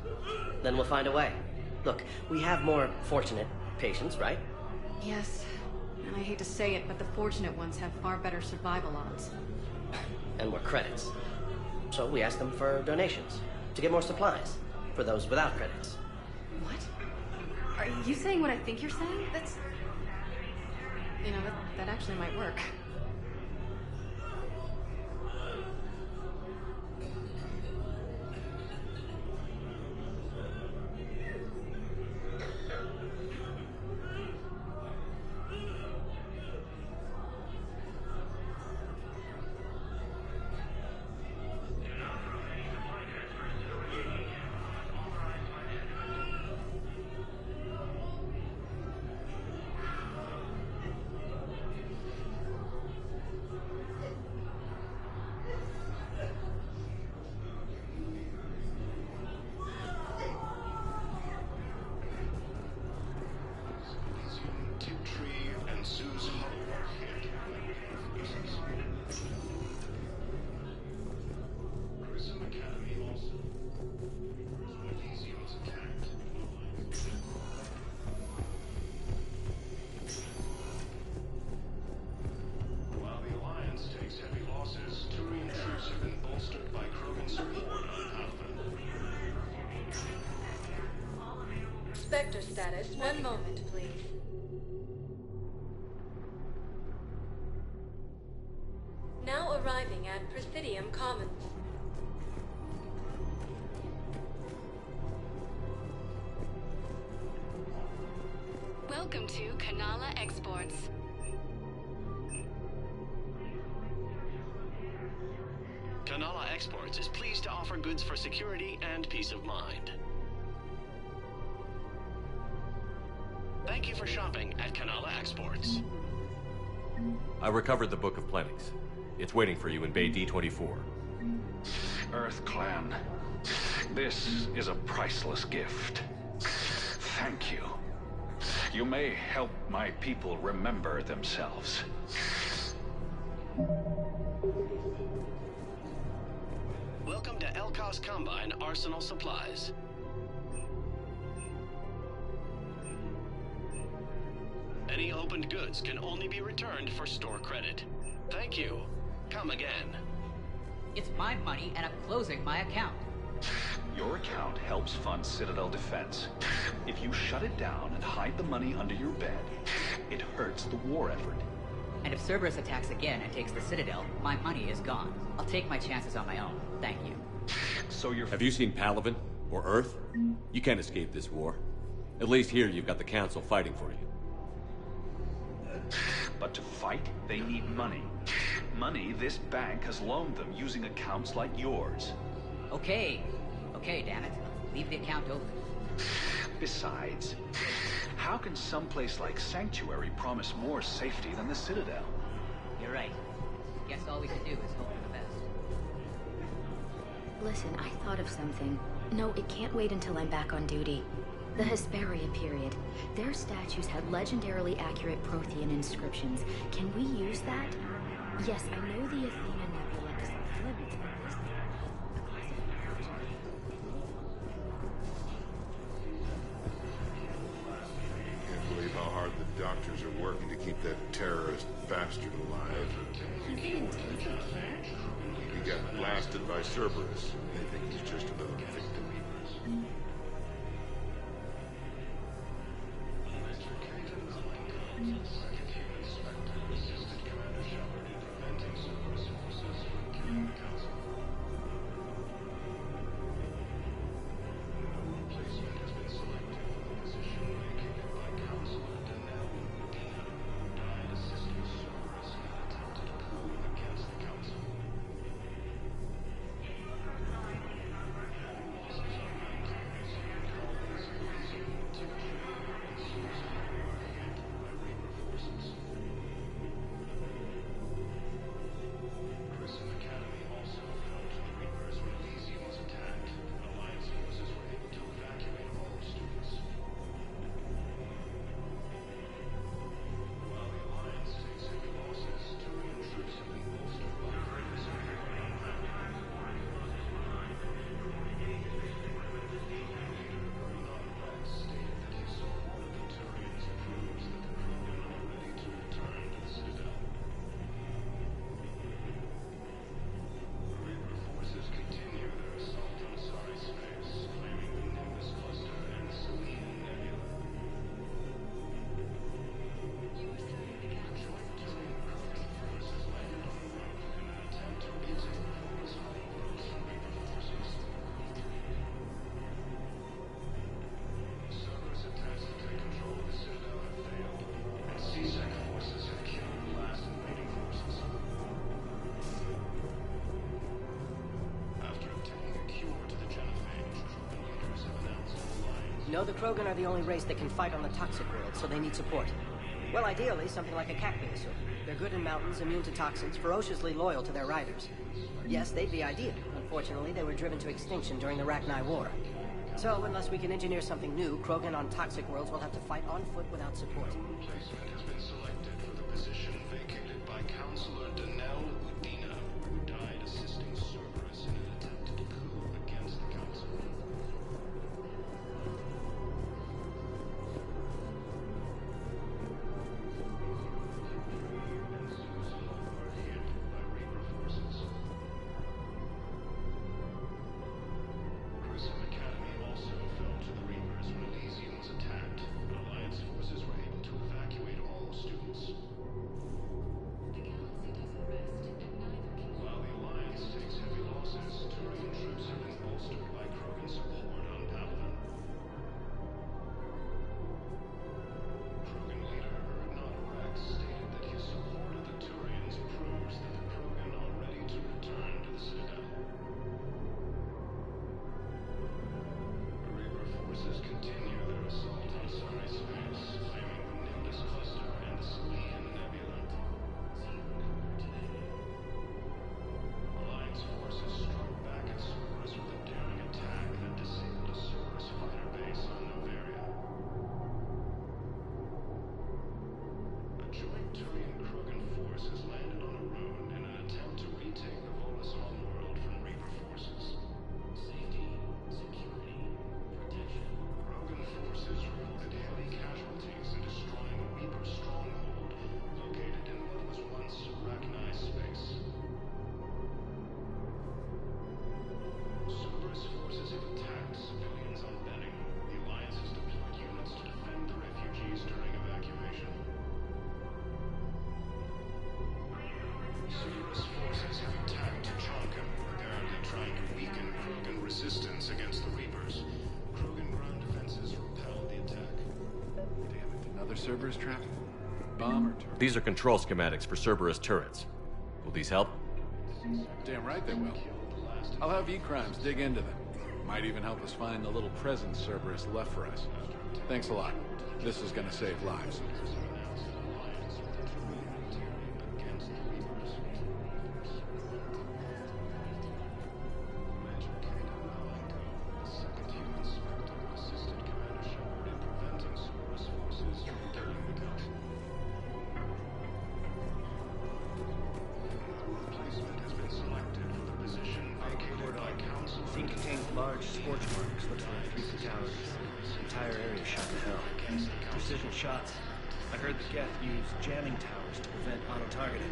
Then we'll find a way. Look, we have more fortunate patients, right? Yes. And I hate to say it, but the fortunate ones have far better survival odds. And more credits. So we ask them for donations, to get more supplies, for those without credits. What? Are you saying what I think you're saying? That's... You know, that actually might work. Sector status. One moment, please. Now arriving at Presidium Commons. Welcome to Kanala Exports. Kanala Exports is pleased to offer goods for security and peace of mind. Thank you for shopping at Kanala Exports. I recovered the Book of Plenix. It's waiting for you in Bay D24. Earth Clan, this is a priceless gift. Thank you. You may help my people remember themselves. Welcome to Elkos Combine Arsenal Supplies. Any opened goods can only be returned for store credit. Thank you. Come again. It's my money and I'm closing my account. Your account helps fund Citadel defense. If you shut it down and hide the money under your bed, it hurts the war effort. And if Cerberus attacks again and takes the Citadel, my money is gone. I'll take my chances on my own. Thank you. So you're... Have you seen Palaven? Or Earth? You can't escape this war. At least here you've got the Council fighting for you. But to fight, they need money. Money this bank has loaned them using accounts like yours. Okay, damn it. Leave the account open. Besides, how can someplace like Sanctuary promise more safety than the Citadel? You're right. Guess all we can do is hope for the best. Listen, I thought of something. No, it can't wait until I'm back on duty. The Hesperia period. Their statues had legendarily accurate Prothean inscriptions. Can we use that? Yes, I know the Athena Nebula is off limits, but this... Can't believe how hard the doctors are working to keep that terrorist bastard alive. He got blasted by Cerberus. They think he's just another victim. know the Krogan are the only race that can fight on the toxic world, so they need support. Well, ideally, something like a Cactuasaur. They're good in mountains, immune to toxins, ferociously loyal to their riders. Yes, they'd be ideal. Unfortunately, they were driven to extinction during the Rachni War. So, unless we can engineer something new, Krogan on toxic worlds will have to fight on foot without support. Replacement has been selected for the position vacated by Counselor Danelle Udina, who died assisting Cerberus in an attempted coup against the Council. Grissom Academy also fell to the Reapers when Elysium was attacked, but Alliance forces were able to evacuate all students. While the Alliance takes heavy losses, Turian troops have been bolstered by Krogan support on Palaven. Krogan leader Urdnot Rex stated that his support of the Turians proves that the Krogan are ready to return to the Citadel. The Reaper forces continue their assault on Sari space, claiming the Nimbus Cluster and the Salian Nebula. Alliance forces struck back at Cerberus with a daring attack that disabled a Cerberus fighter base on Noveria. A joint Turian-Krogan force has landed on a rune in an attempt to retake the Volus homeworld from Reaper forces. Safety, security, protection. Krogan forces reported heavy casualties in destroying a Reaper stronghold located in what was once Rachni space. Cerberus forces have attacked civilians on Benning. The Alliance has deployed units to defend the refugees during evacuation. Cerberus forces have attacked Tronkum, apparently trying to weaken Krogan resistance against the Reapers. Krogan ground defenses repelled the attack. Damn it, another Cerberus trap? Bomb or turret? These are control schematics for Cerberus turrets. Will these help? Damn right they will. I'll have E-Crimes dig into them. Might even help us find the little presents Cerberus left for us. Thanks a lot. This is gonna save lives. Scene contains large scorch marks, looks like 3 fatalities. Entire area shot to hell. Precision shots. I heard the Geth use jamming towers to prevent auto-targeting.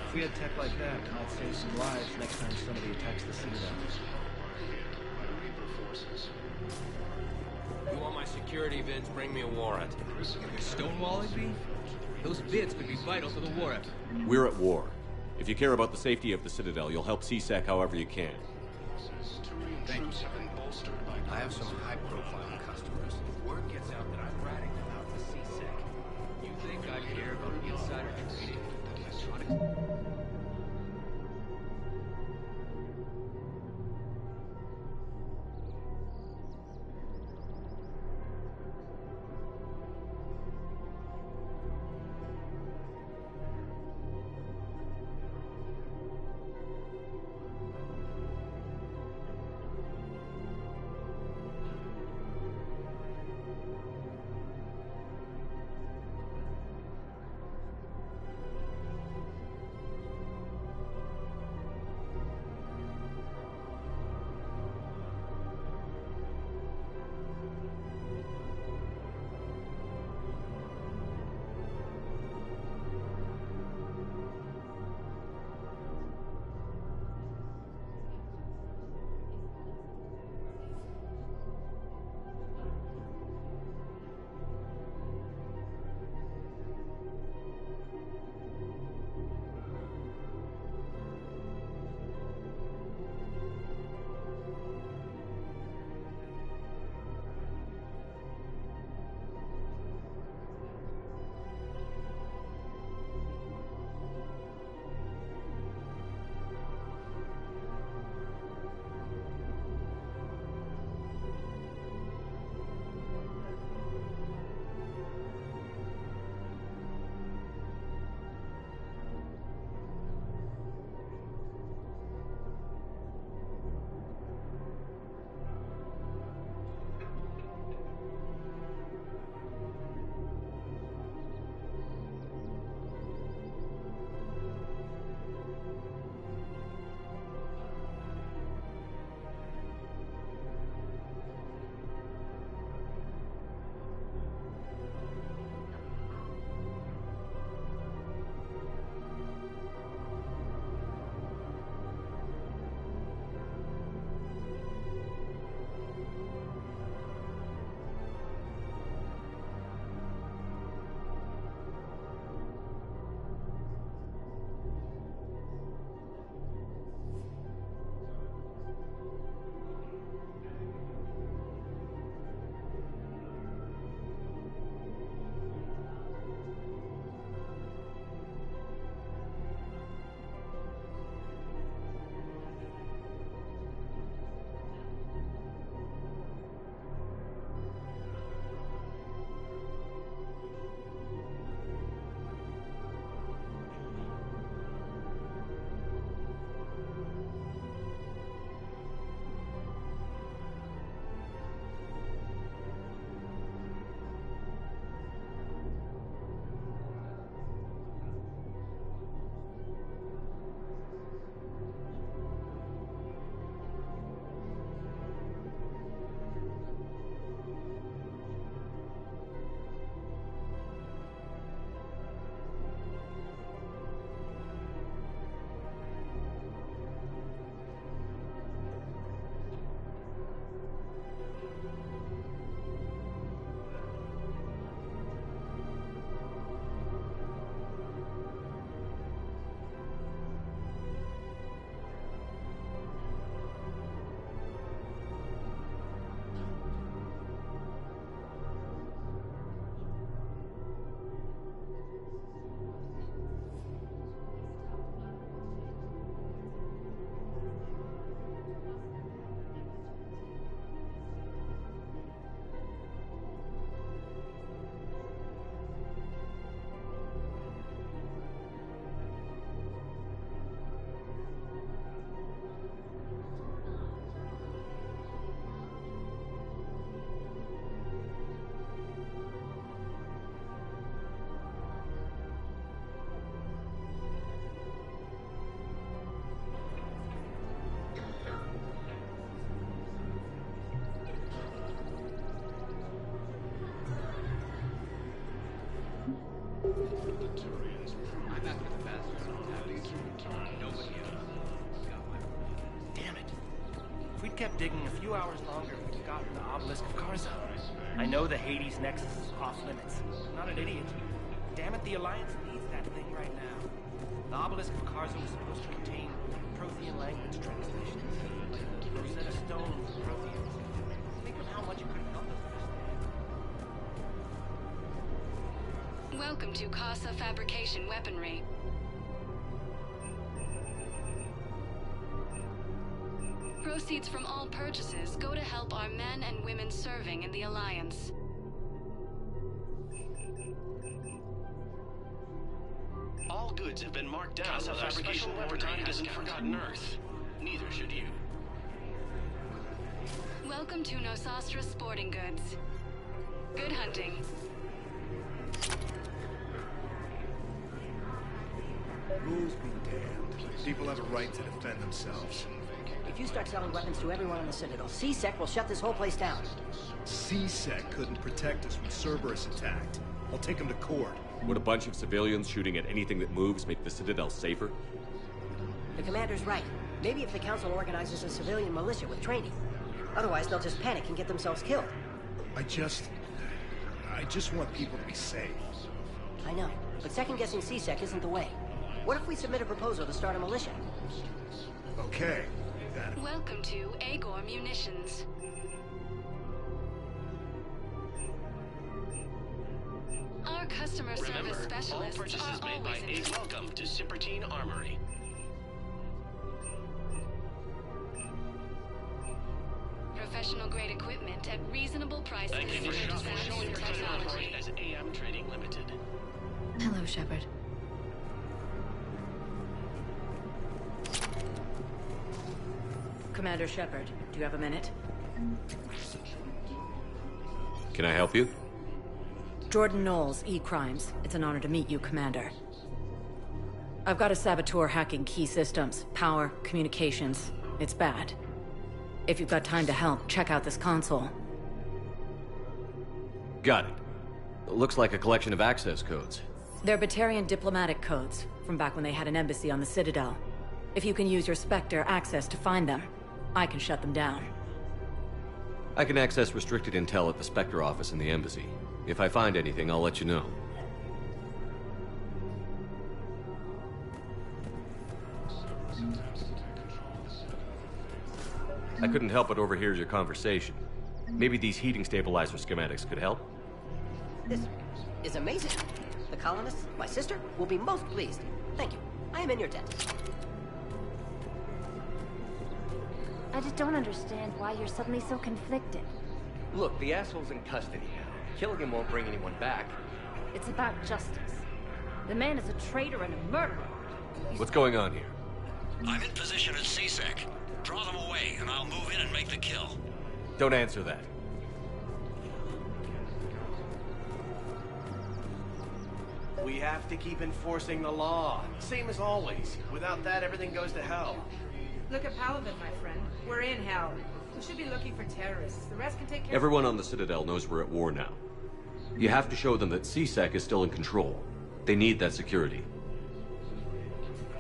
If we had tech like that, it might save some lives next time somebody attacks the Citadel. You want my security vids? Bring me a warrant. Stonewalling me? Those vids could be vital for the war effort. We're at war. If you care about the safety of the Citadel, you'll help CSEC however you can. Thanks. I have some high-profile customers. If word gets out that I'm ratting them out to CSEC, you think I care about the insider ingredient? kept digging a few hours longer, we'd have gotten the Obelisk of Karza. I know the Hades Nexus is off limits. I'm not an idiot. Damn it, the Alliance needs that thing right now. The Obelisk of Karza was supposed to contain Prothean language translations, like the Rosetta Stone for Protheans. Think of how much it could help us understand. Welcome to Casa Fabrication Weaponry. Proceeds from all purchases go to help our men and women serving in the Alliance. All goods have been marked down with our special weaponry hasn't forgotten Earth. Neither should you. Welcome to Nosastra Sporting Goods. Good hunting. Rules be damned. People have a right to defend themselves. If you start selling weapons to everyone on the Citadel, C-Sec will shut this whole place down. C-Sec couldn't protect us when Cerberus attacked. I'll take him to court. Would a bunch of civilians shooting at anything that moves make the Citadel safer? The commander's right. Maybe if the Council organizes a civilian militia with training. Otherwise, they'll just panic and get themselves killed. I just want people to be safe. I know, but second-guessing C-Sec isn't the way. What if we submit a proposal to start a militia? Okay. Welcome to Agor Munitions. Our customer service specialists all purchases are made by always A. Welcome to Cypertine Armory. Professional-grade equipment at reasonable prices. Thank you for showing your technology as AM Trading Limited. Hello, Shepard. Commander Shepard, do you have a minute? Can I help you? Jordan Knowles, E-Crimes. It's an honor to meet you, Commander. I've got a saboteur hacking key systems, power, communications. It's bad. If you've got time to help, check out this console. Got it. Looks like a collection of access codes. They're Batarian diplomatic codes, from back when they had an embassy on the Citadel. If you can use your Spectre access to find them, I can shut them down. I can access restricted intel at the Spectre office in the embassy. If I find anything, I'll let you know. I couldn't help but overhear your conversation. Maybe these heating stabilizer schematics could help? This is amazing. The colonists, my sister, will be most pleased. Thank you. I am in your debt. I just don't understand why you're suddenly so conflicted. Look, the asshole's in custody now. Killing him won't bring anyone back. It's about justice. The man is a traitor and a murderer. What's going on here? I'm in position at C-Sec. Draw them away, and I'll move in and make the kill. Don't answer that. We have to keep enforcing the law. Same as always. Without that, everything goes to hell. Look at Paladin, my friend. We're in hell. We should be looking for terrorists. The rest can take care Everyone on the Citadel knows we're at war now. You have to show them that C-Sec is still in control. They need that security.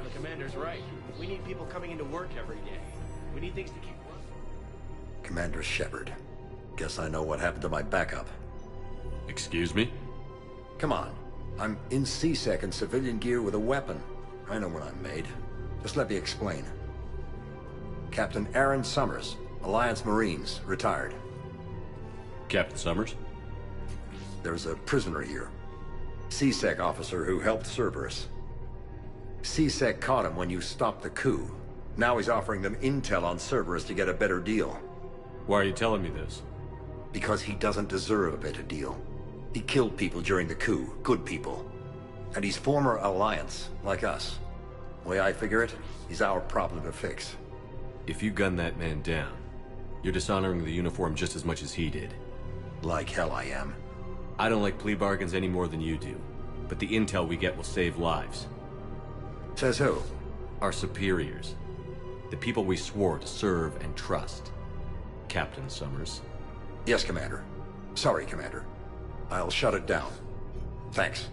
The commander's right. We need people coming into work every day. We need things to keep working. Commander Shepard. Guess I know what happened to my backup. Excuse me? Come on. I'm in C-Sec in civilian gear with a weapon. I know what I'm made. Just let me explain. Captain Aaron Summers, Alliance Marines, retired. Captain Summers? There's a prisoner here. C-Sec officer who helped Cerberus. C-Sec caught him when you stopped the coup. Now he's offering them intel on Cerberus to get a better deal. Why are you telling me this? Because he doesn't deserve a better deal. He killed people during the coup, good people. And he's former Alliance, like us. The way I figure it, he's our problem to fix. If you gun that man down, you're dishonoring the uniform just as much as he did. Like hell I am. I don't like plea bargains any more than you do. But the intel we get will save lives. Says who? Our superiors. The people we swore to serve and trust. Captain Summers. Yes, Commander. Sorry, Commander. I'll shut it down. Thanks.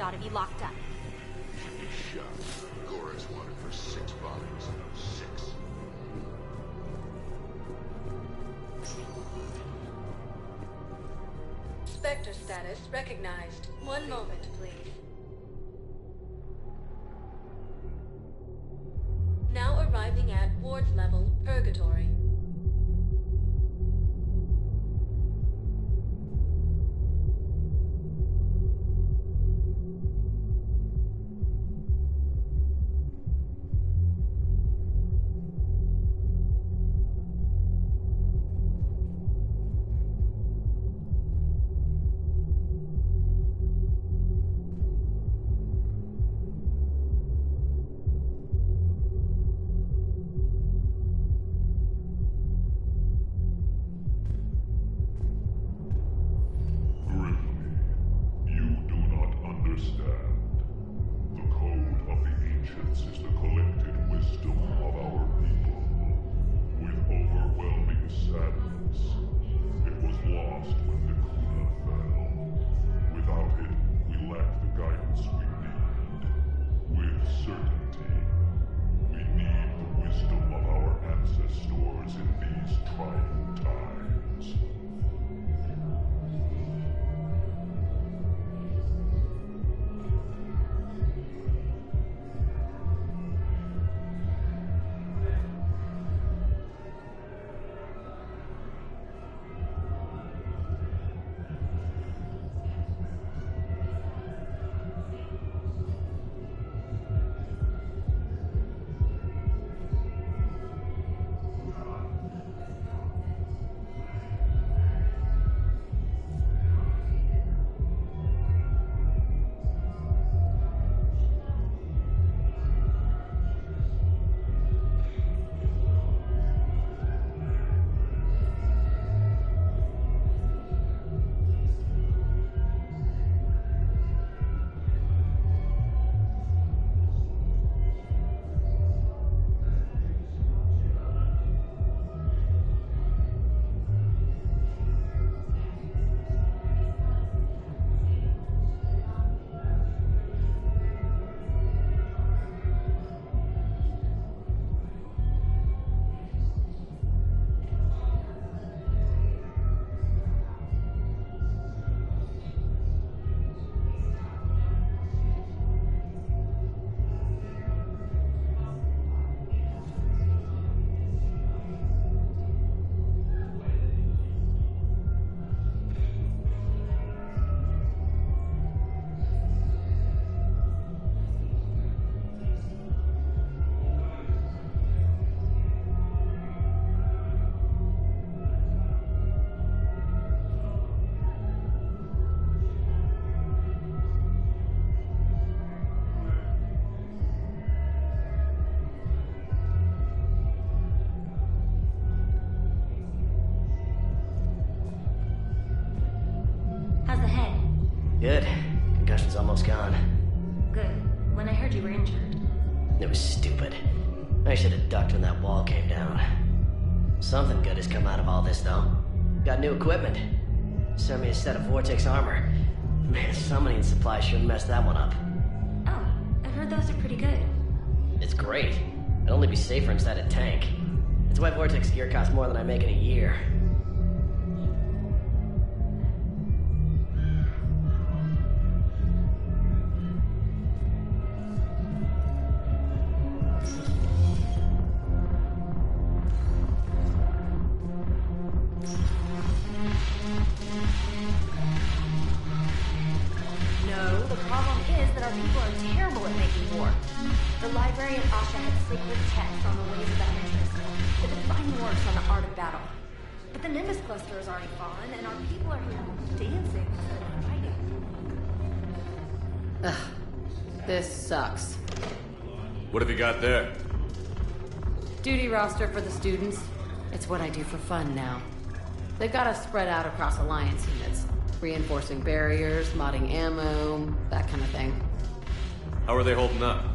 ought to be locked up. Should be shot. Gore's wanted for 6 bodies. 6. Spectre status recognized. One moment, please. Now arriving at Ward's level, Purgatory. Good. Concussion's almost gone. Good. When I heard you were injured. It was stupid. I should have ducked when that wall came down. Something good has come out of all this, though. Got new equipment. Sent me a set of Vortex armor. Man, summoning supply sure messed that one up. Oh, I've heard those are pretty good. It's great. I'd only be safer inside a tank. That's why Vortex gear costs more than I make in a year. No, the problem is that our people are terrible at making war. The library at Asha had sacred texts on the ways of Atlantis. The defining works on the art of battle. But the Nimbus cluster has already fallen, and our people are here dancing instead of fighting. Ugh. This sucks. What have you got there? Duty roster for the students. It's what I do for fun now. They've got us spread out across Alliance units. Reinforcing barriers, modding ammo, that kind of thing. How are they holding up?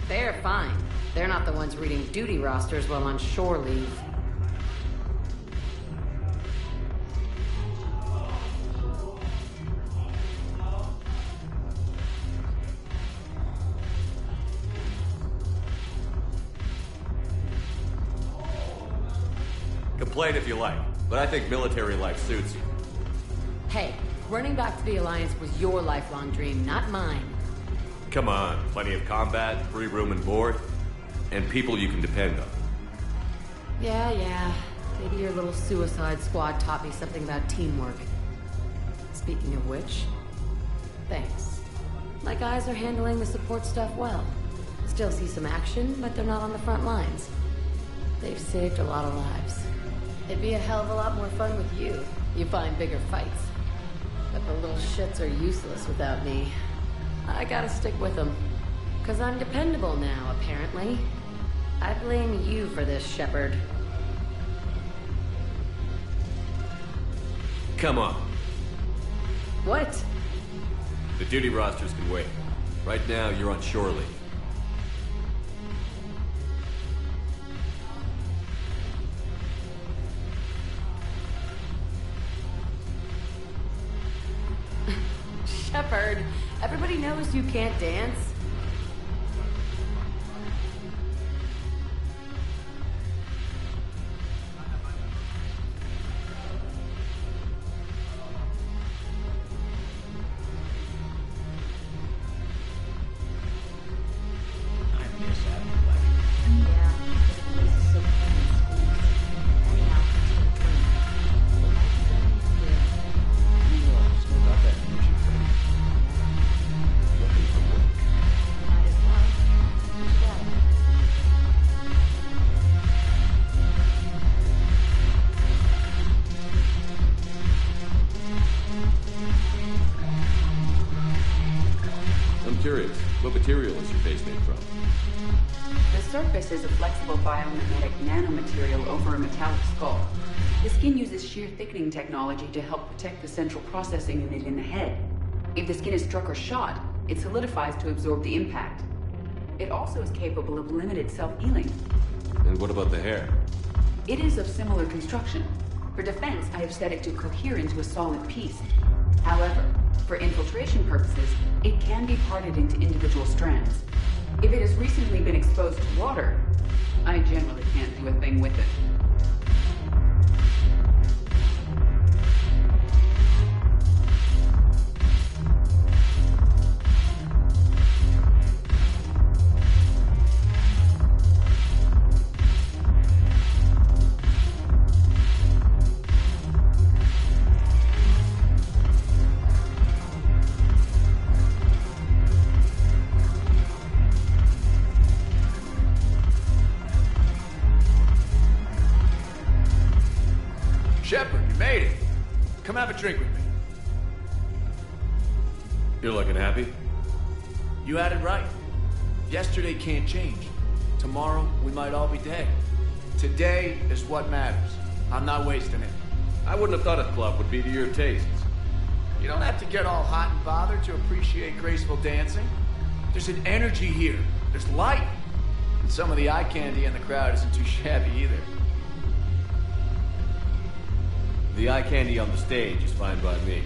They're fine. They're not the ones reading duty rosters while on shore leave. Complain if you like, but I think military life suits you. Hey, running back to the Alliance was your lifelong dream, not mine. Come on, plenty of combat, free room and board, and people you can depend on. Yeah. Maybe your little suicide squad taught me something about teamwork. Speaking of which, thanks. My guys are handling the support stuff well. Still see some action, but they're not on the front lines. They've saved a lot of lives. It'd be a hell of a lot more fun with you. You find bigger fights. But the little shits are useless without me. I gotta stick with them. 'Cause I'm dependable now, apparently. I blame you for this, Shepard. Come on. What? The duty rosters can wait. Right now, you're on shore leave. Shepard, everybody knows you can't dance. What material is your face made from? The surface is a flexible biomimetic nanomaterial over a metallic skull. The skin uses shear thickening technology to help protect the central processing unit in the head. If the skin is struck or shot, it solidifies to absorb the impact. It also is capable of limited self-healing. And what about the hair? It is of similar construction. For defense, I have set it to cohere into a solid piece. However, for infiltration purposes, it can be parted into individual strands. If it has recently been exposed to water, I generally can't do a thing with it. Shepard, you made it. Come have a drink with me. You're looking happy? You had it right. Yesterday can't change. Tomorrow, we might all be dead. Today is what matters. I'm not wasting it. I wouldn't have thought a club would be to your tastes. You don't have to get all hot and bothered to appreciate graceful dancing. There's an energy here. There's light. And some of the eye candy in the crowd isn't too shabby either. The eye candy on the stage is fine by me.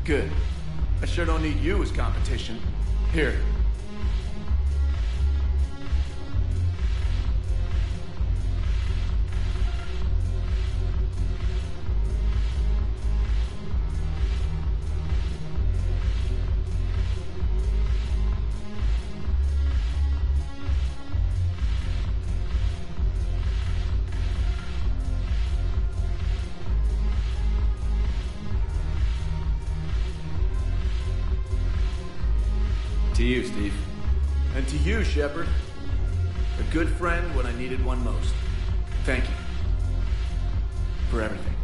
Good. I sure don't need you as competition. Here. To you, Steve. And to you, Shepard. A good friend when I needed one most. Thank you. For everything.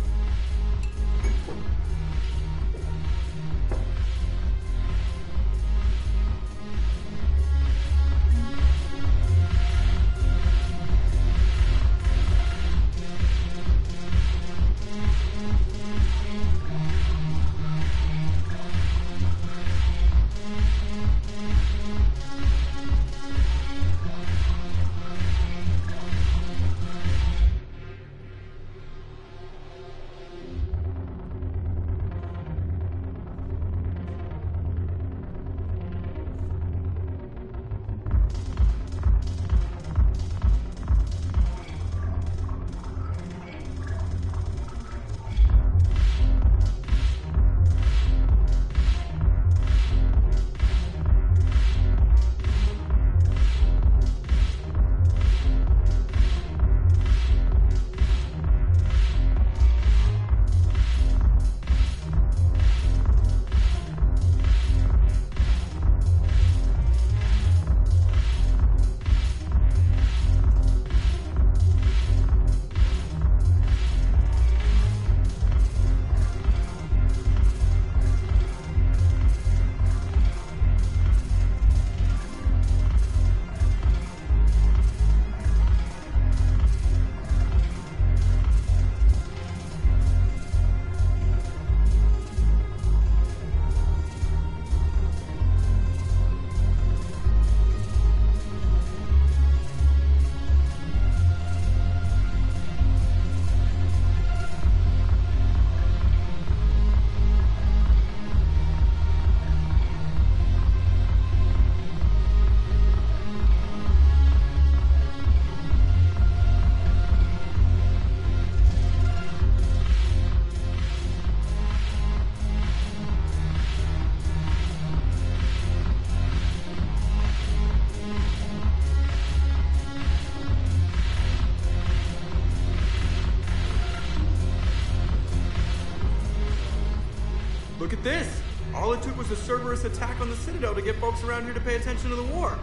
this? All it took was a Cerberus attack on the Citadel to get folks around here to pay attention to the war.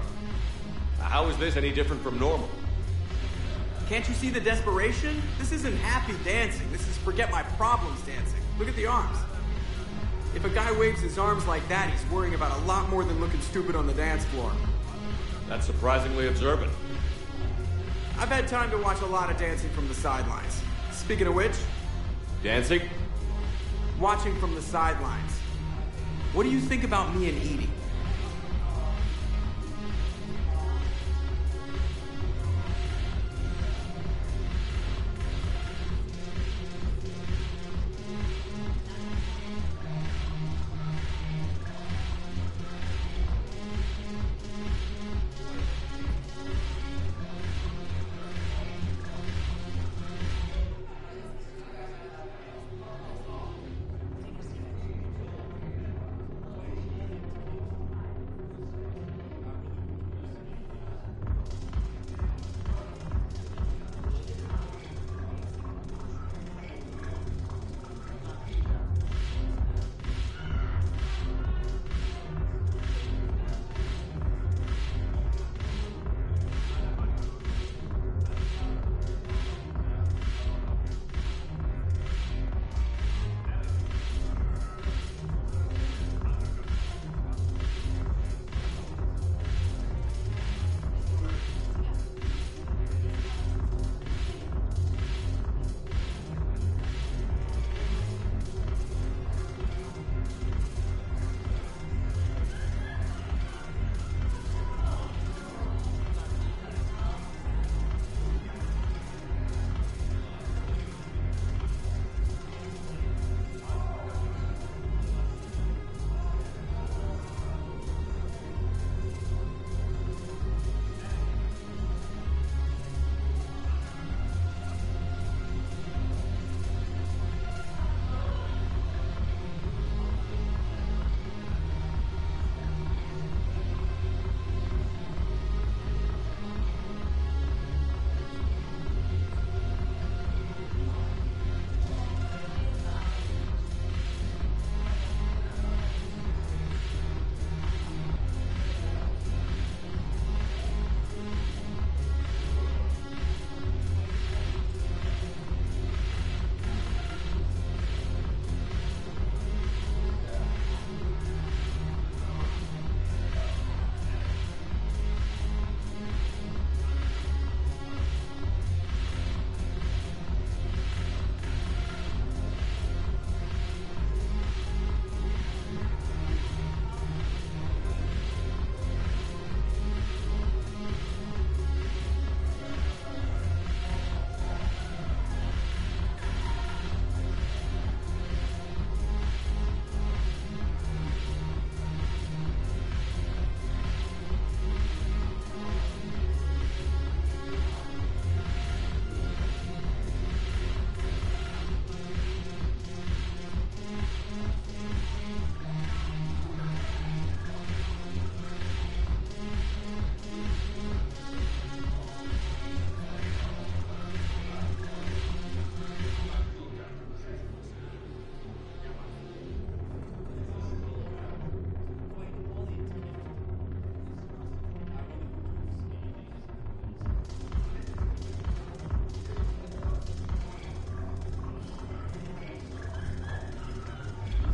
How is this any different from normal? Can't you see the desperation? This isn't happy dancing. This is forget my problems dancing. Look at the arms. If a guy waves his arms like that, he's worrying about a lot more than looking stupid on the dance floor. That's surprisingly observant. I've had time to watch a lot of dancing from the sidelines. Speaking of which... Dancing? Watching from the sidelines. What do you think about me and Edie?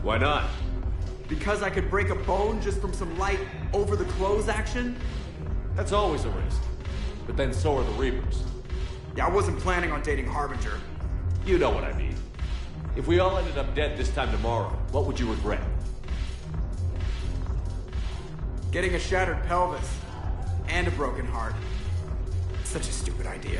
Why not? Because I could break a bone just from some light over-the-clothes action? That's always a risk. But then so are the Reapers. Yeah, I wasn't planning on dating Harbinger. You know what I mean. If we all ended up dead this time tomorrow, what would you regret? Getting a shattered pelvis. And a broken heart. Such a stupid idea.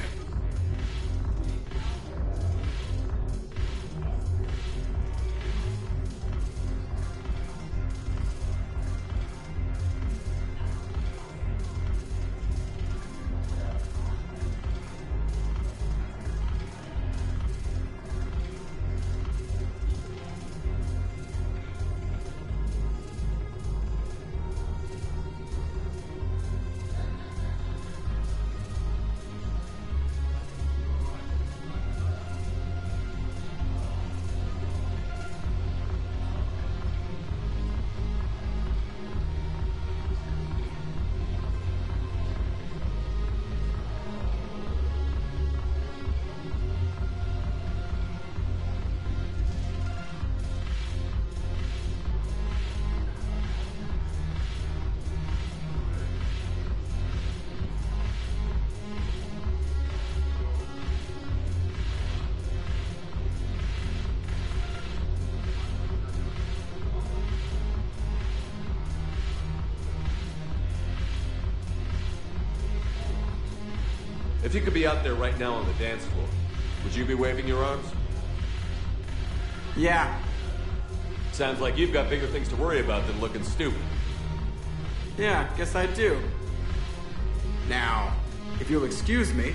If you could be out there right now on the dance floor, would you be waving your arms? Yeah. Sounds like you've got bigger things to worry about than looking stupid. Yeah, guess I do. Now, if you'll excuse me.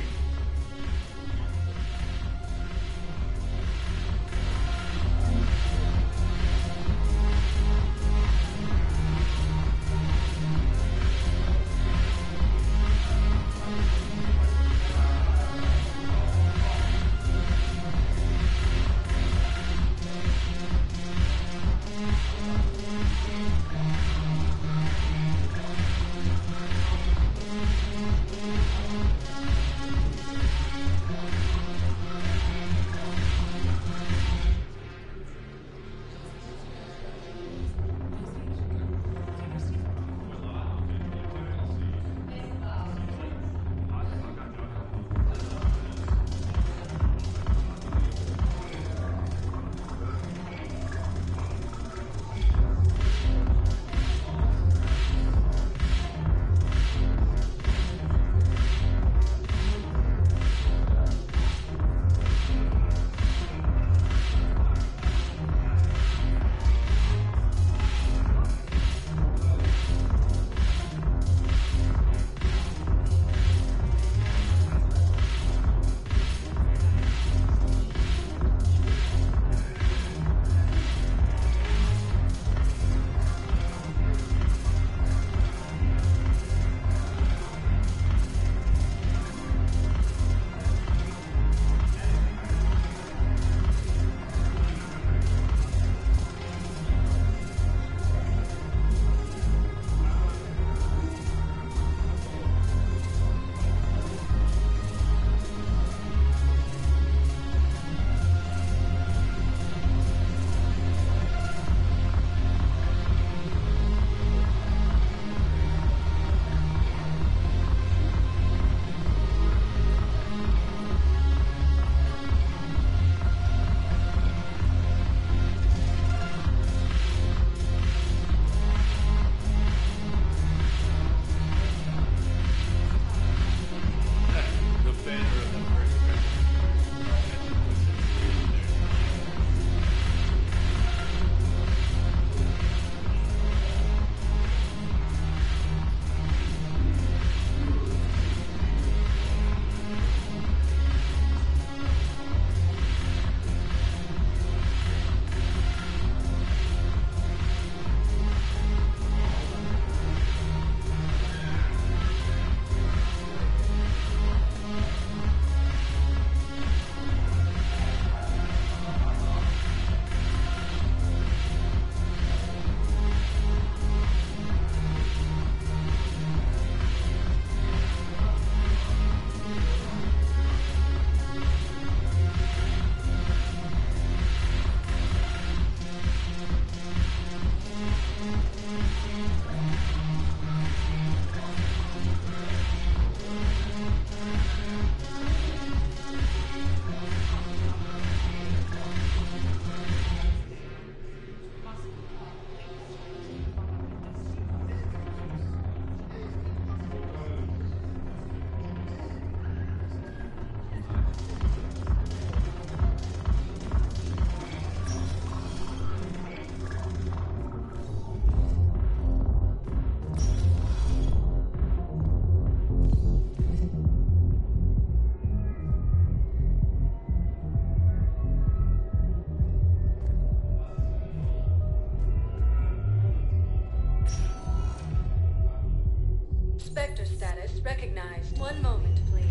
Spectre status recognized. One moment, please.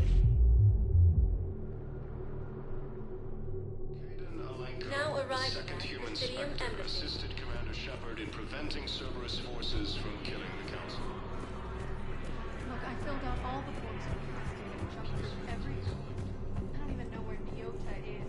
Now arriving Second at human Presidium Spectre Embassy. assisted Commander Shepard in preventing Cerberus forces from killing the Council. Look, I filled out all the forms requested and jumped through everything. I don't even know where Nyota is.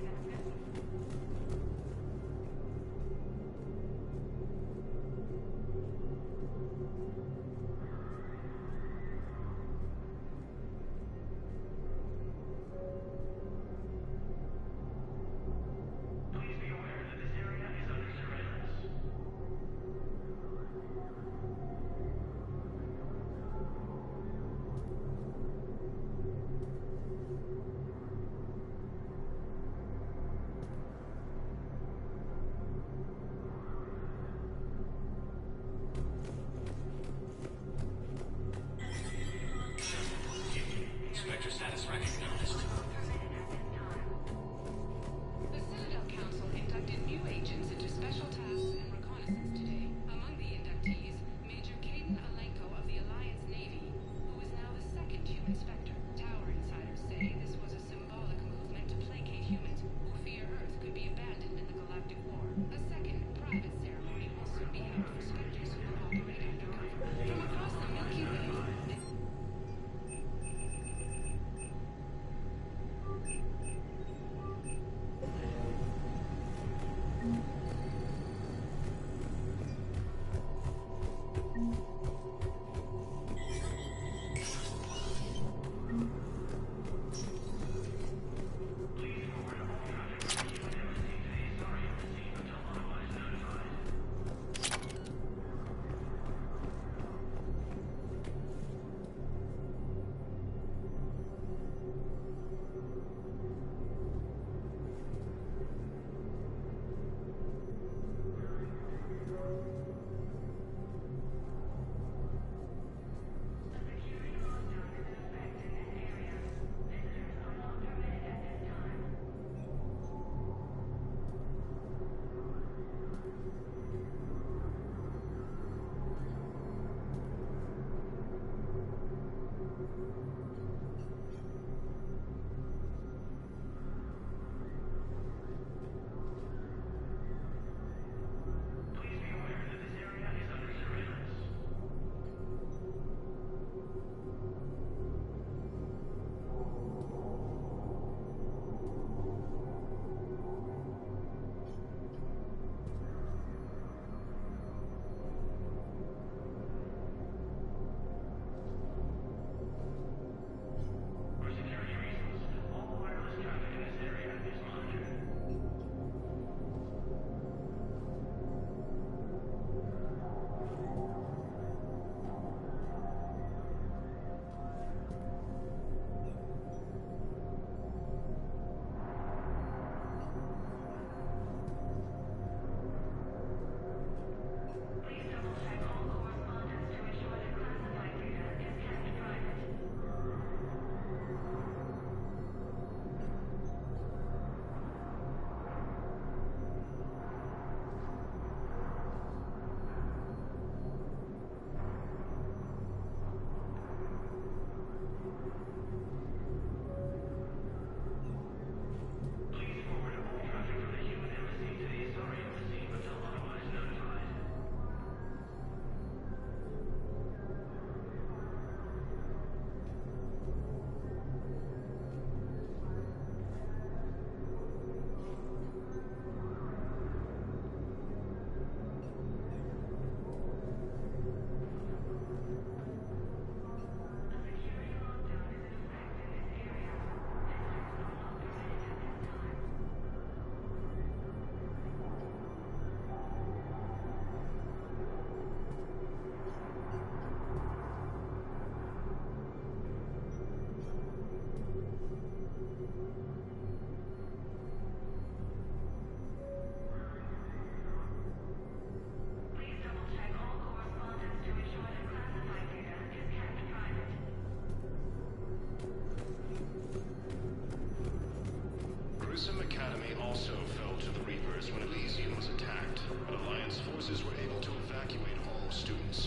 Grissom Academy also fell to the Reapers when Elysium was attacked, but Alliance forces were able to evacuate all students.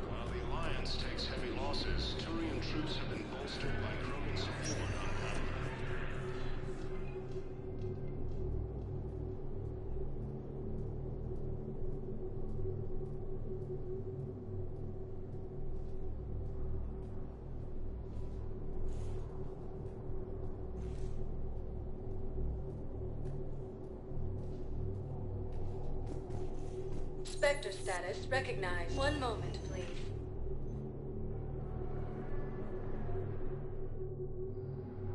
While the Alliance takes heavy losses, Turian troops have been bolstered by Krogan support on Palaven. Spectre status recognized. One moment, please.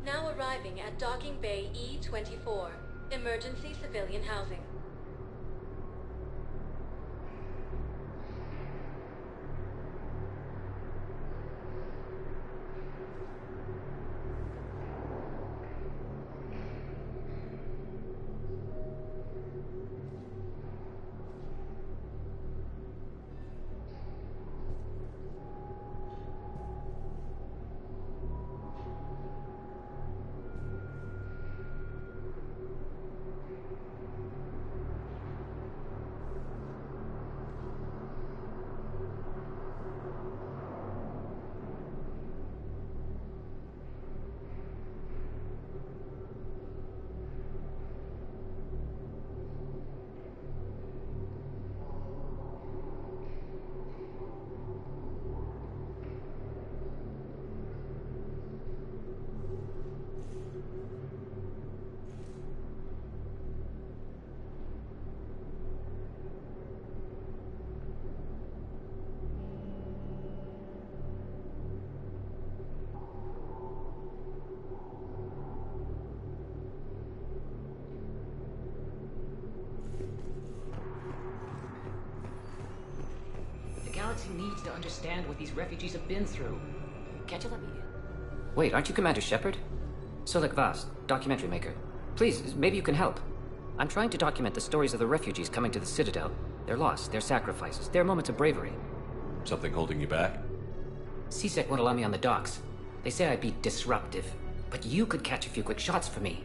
Now arriving at Docking Bay E-24. Emergency civilian housing. The galaxy needs to understand what these refugees have been through. Can't you let me in? Wait, aren't you Commander Shepard? Solik Vast, documentary maker. Please, maybe you can help. I'm trying to document the stories of the refugees coming to the Citadel. Their loss, their sacrifices, their moments of bravery. Something holding you back? CSEC won't allow me on the docks. They say I'd be disruptive. But you could catch a few quick shots for me.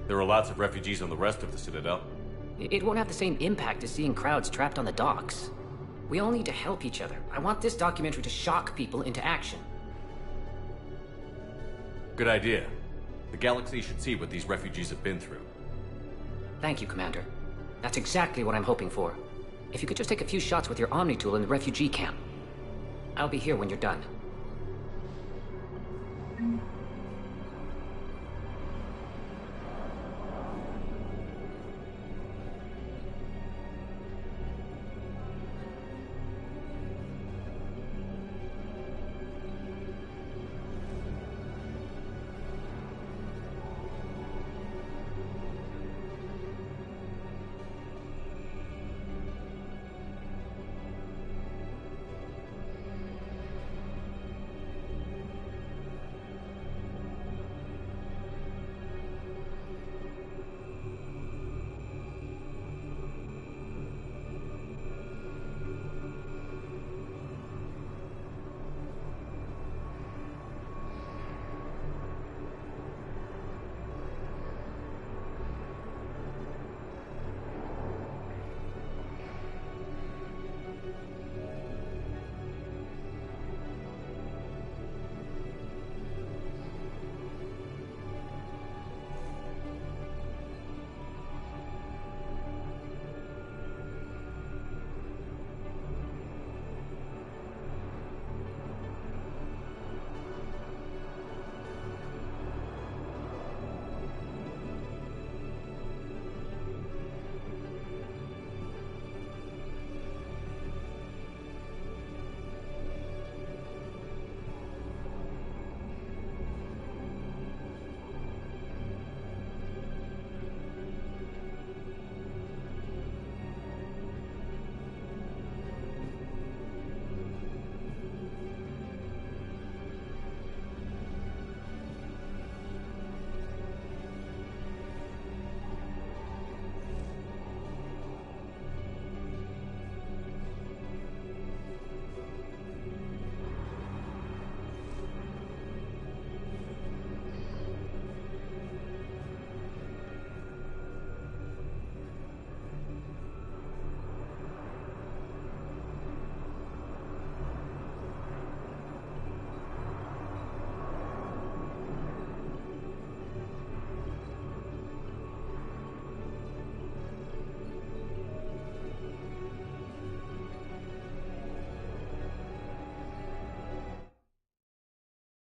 There are lots of refugees on the rest of the Citadel. It won't have the same impact as seeing crowds trapped on the docks. We all need to help each other. I want this documentary to shock people into action. Good idea. The galaxy should see what these refugees have been through. Thank you, Commander. That's exactly what I'm hoping for. If you could just take a few shots with your Omni tool in the refugee camp. I'll be here when you're done.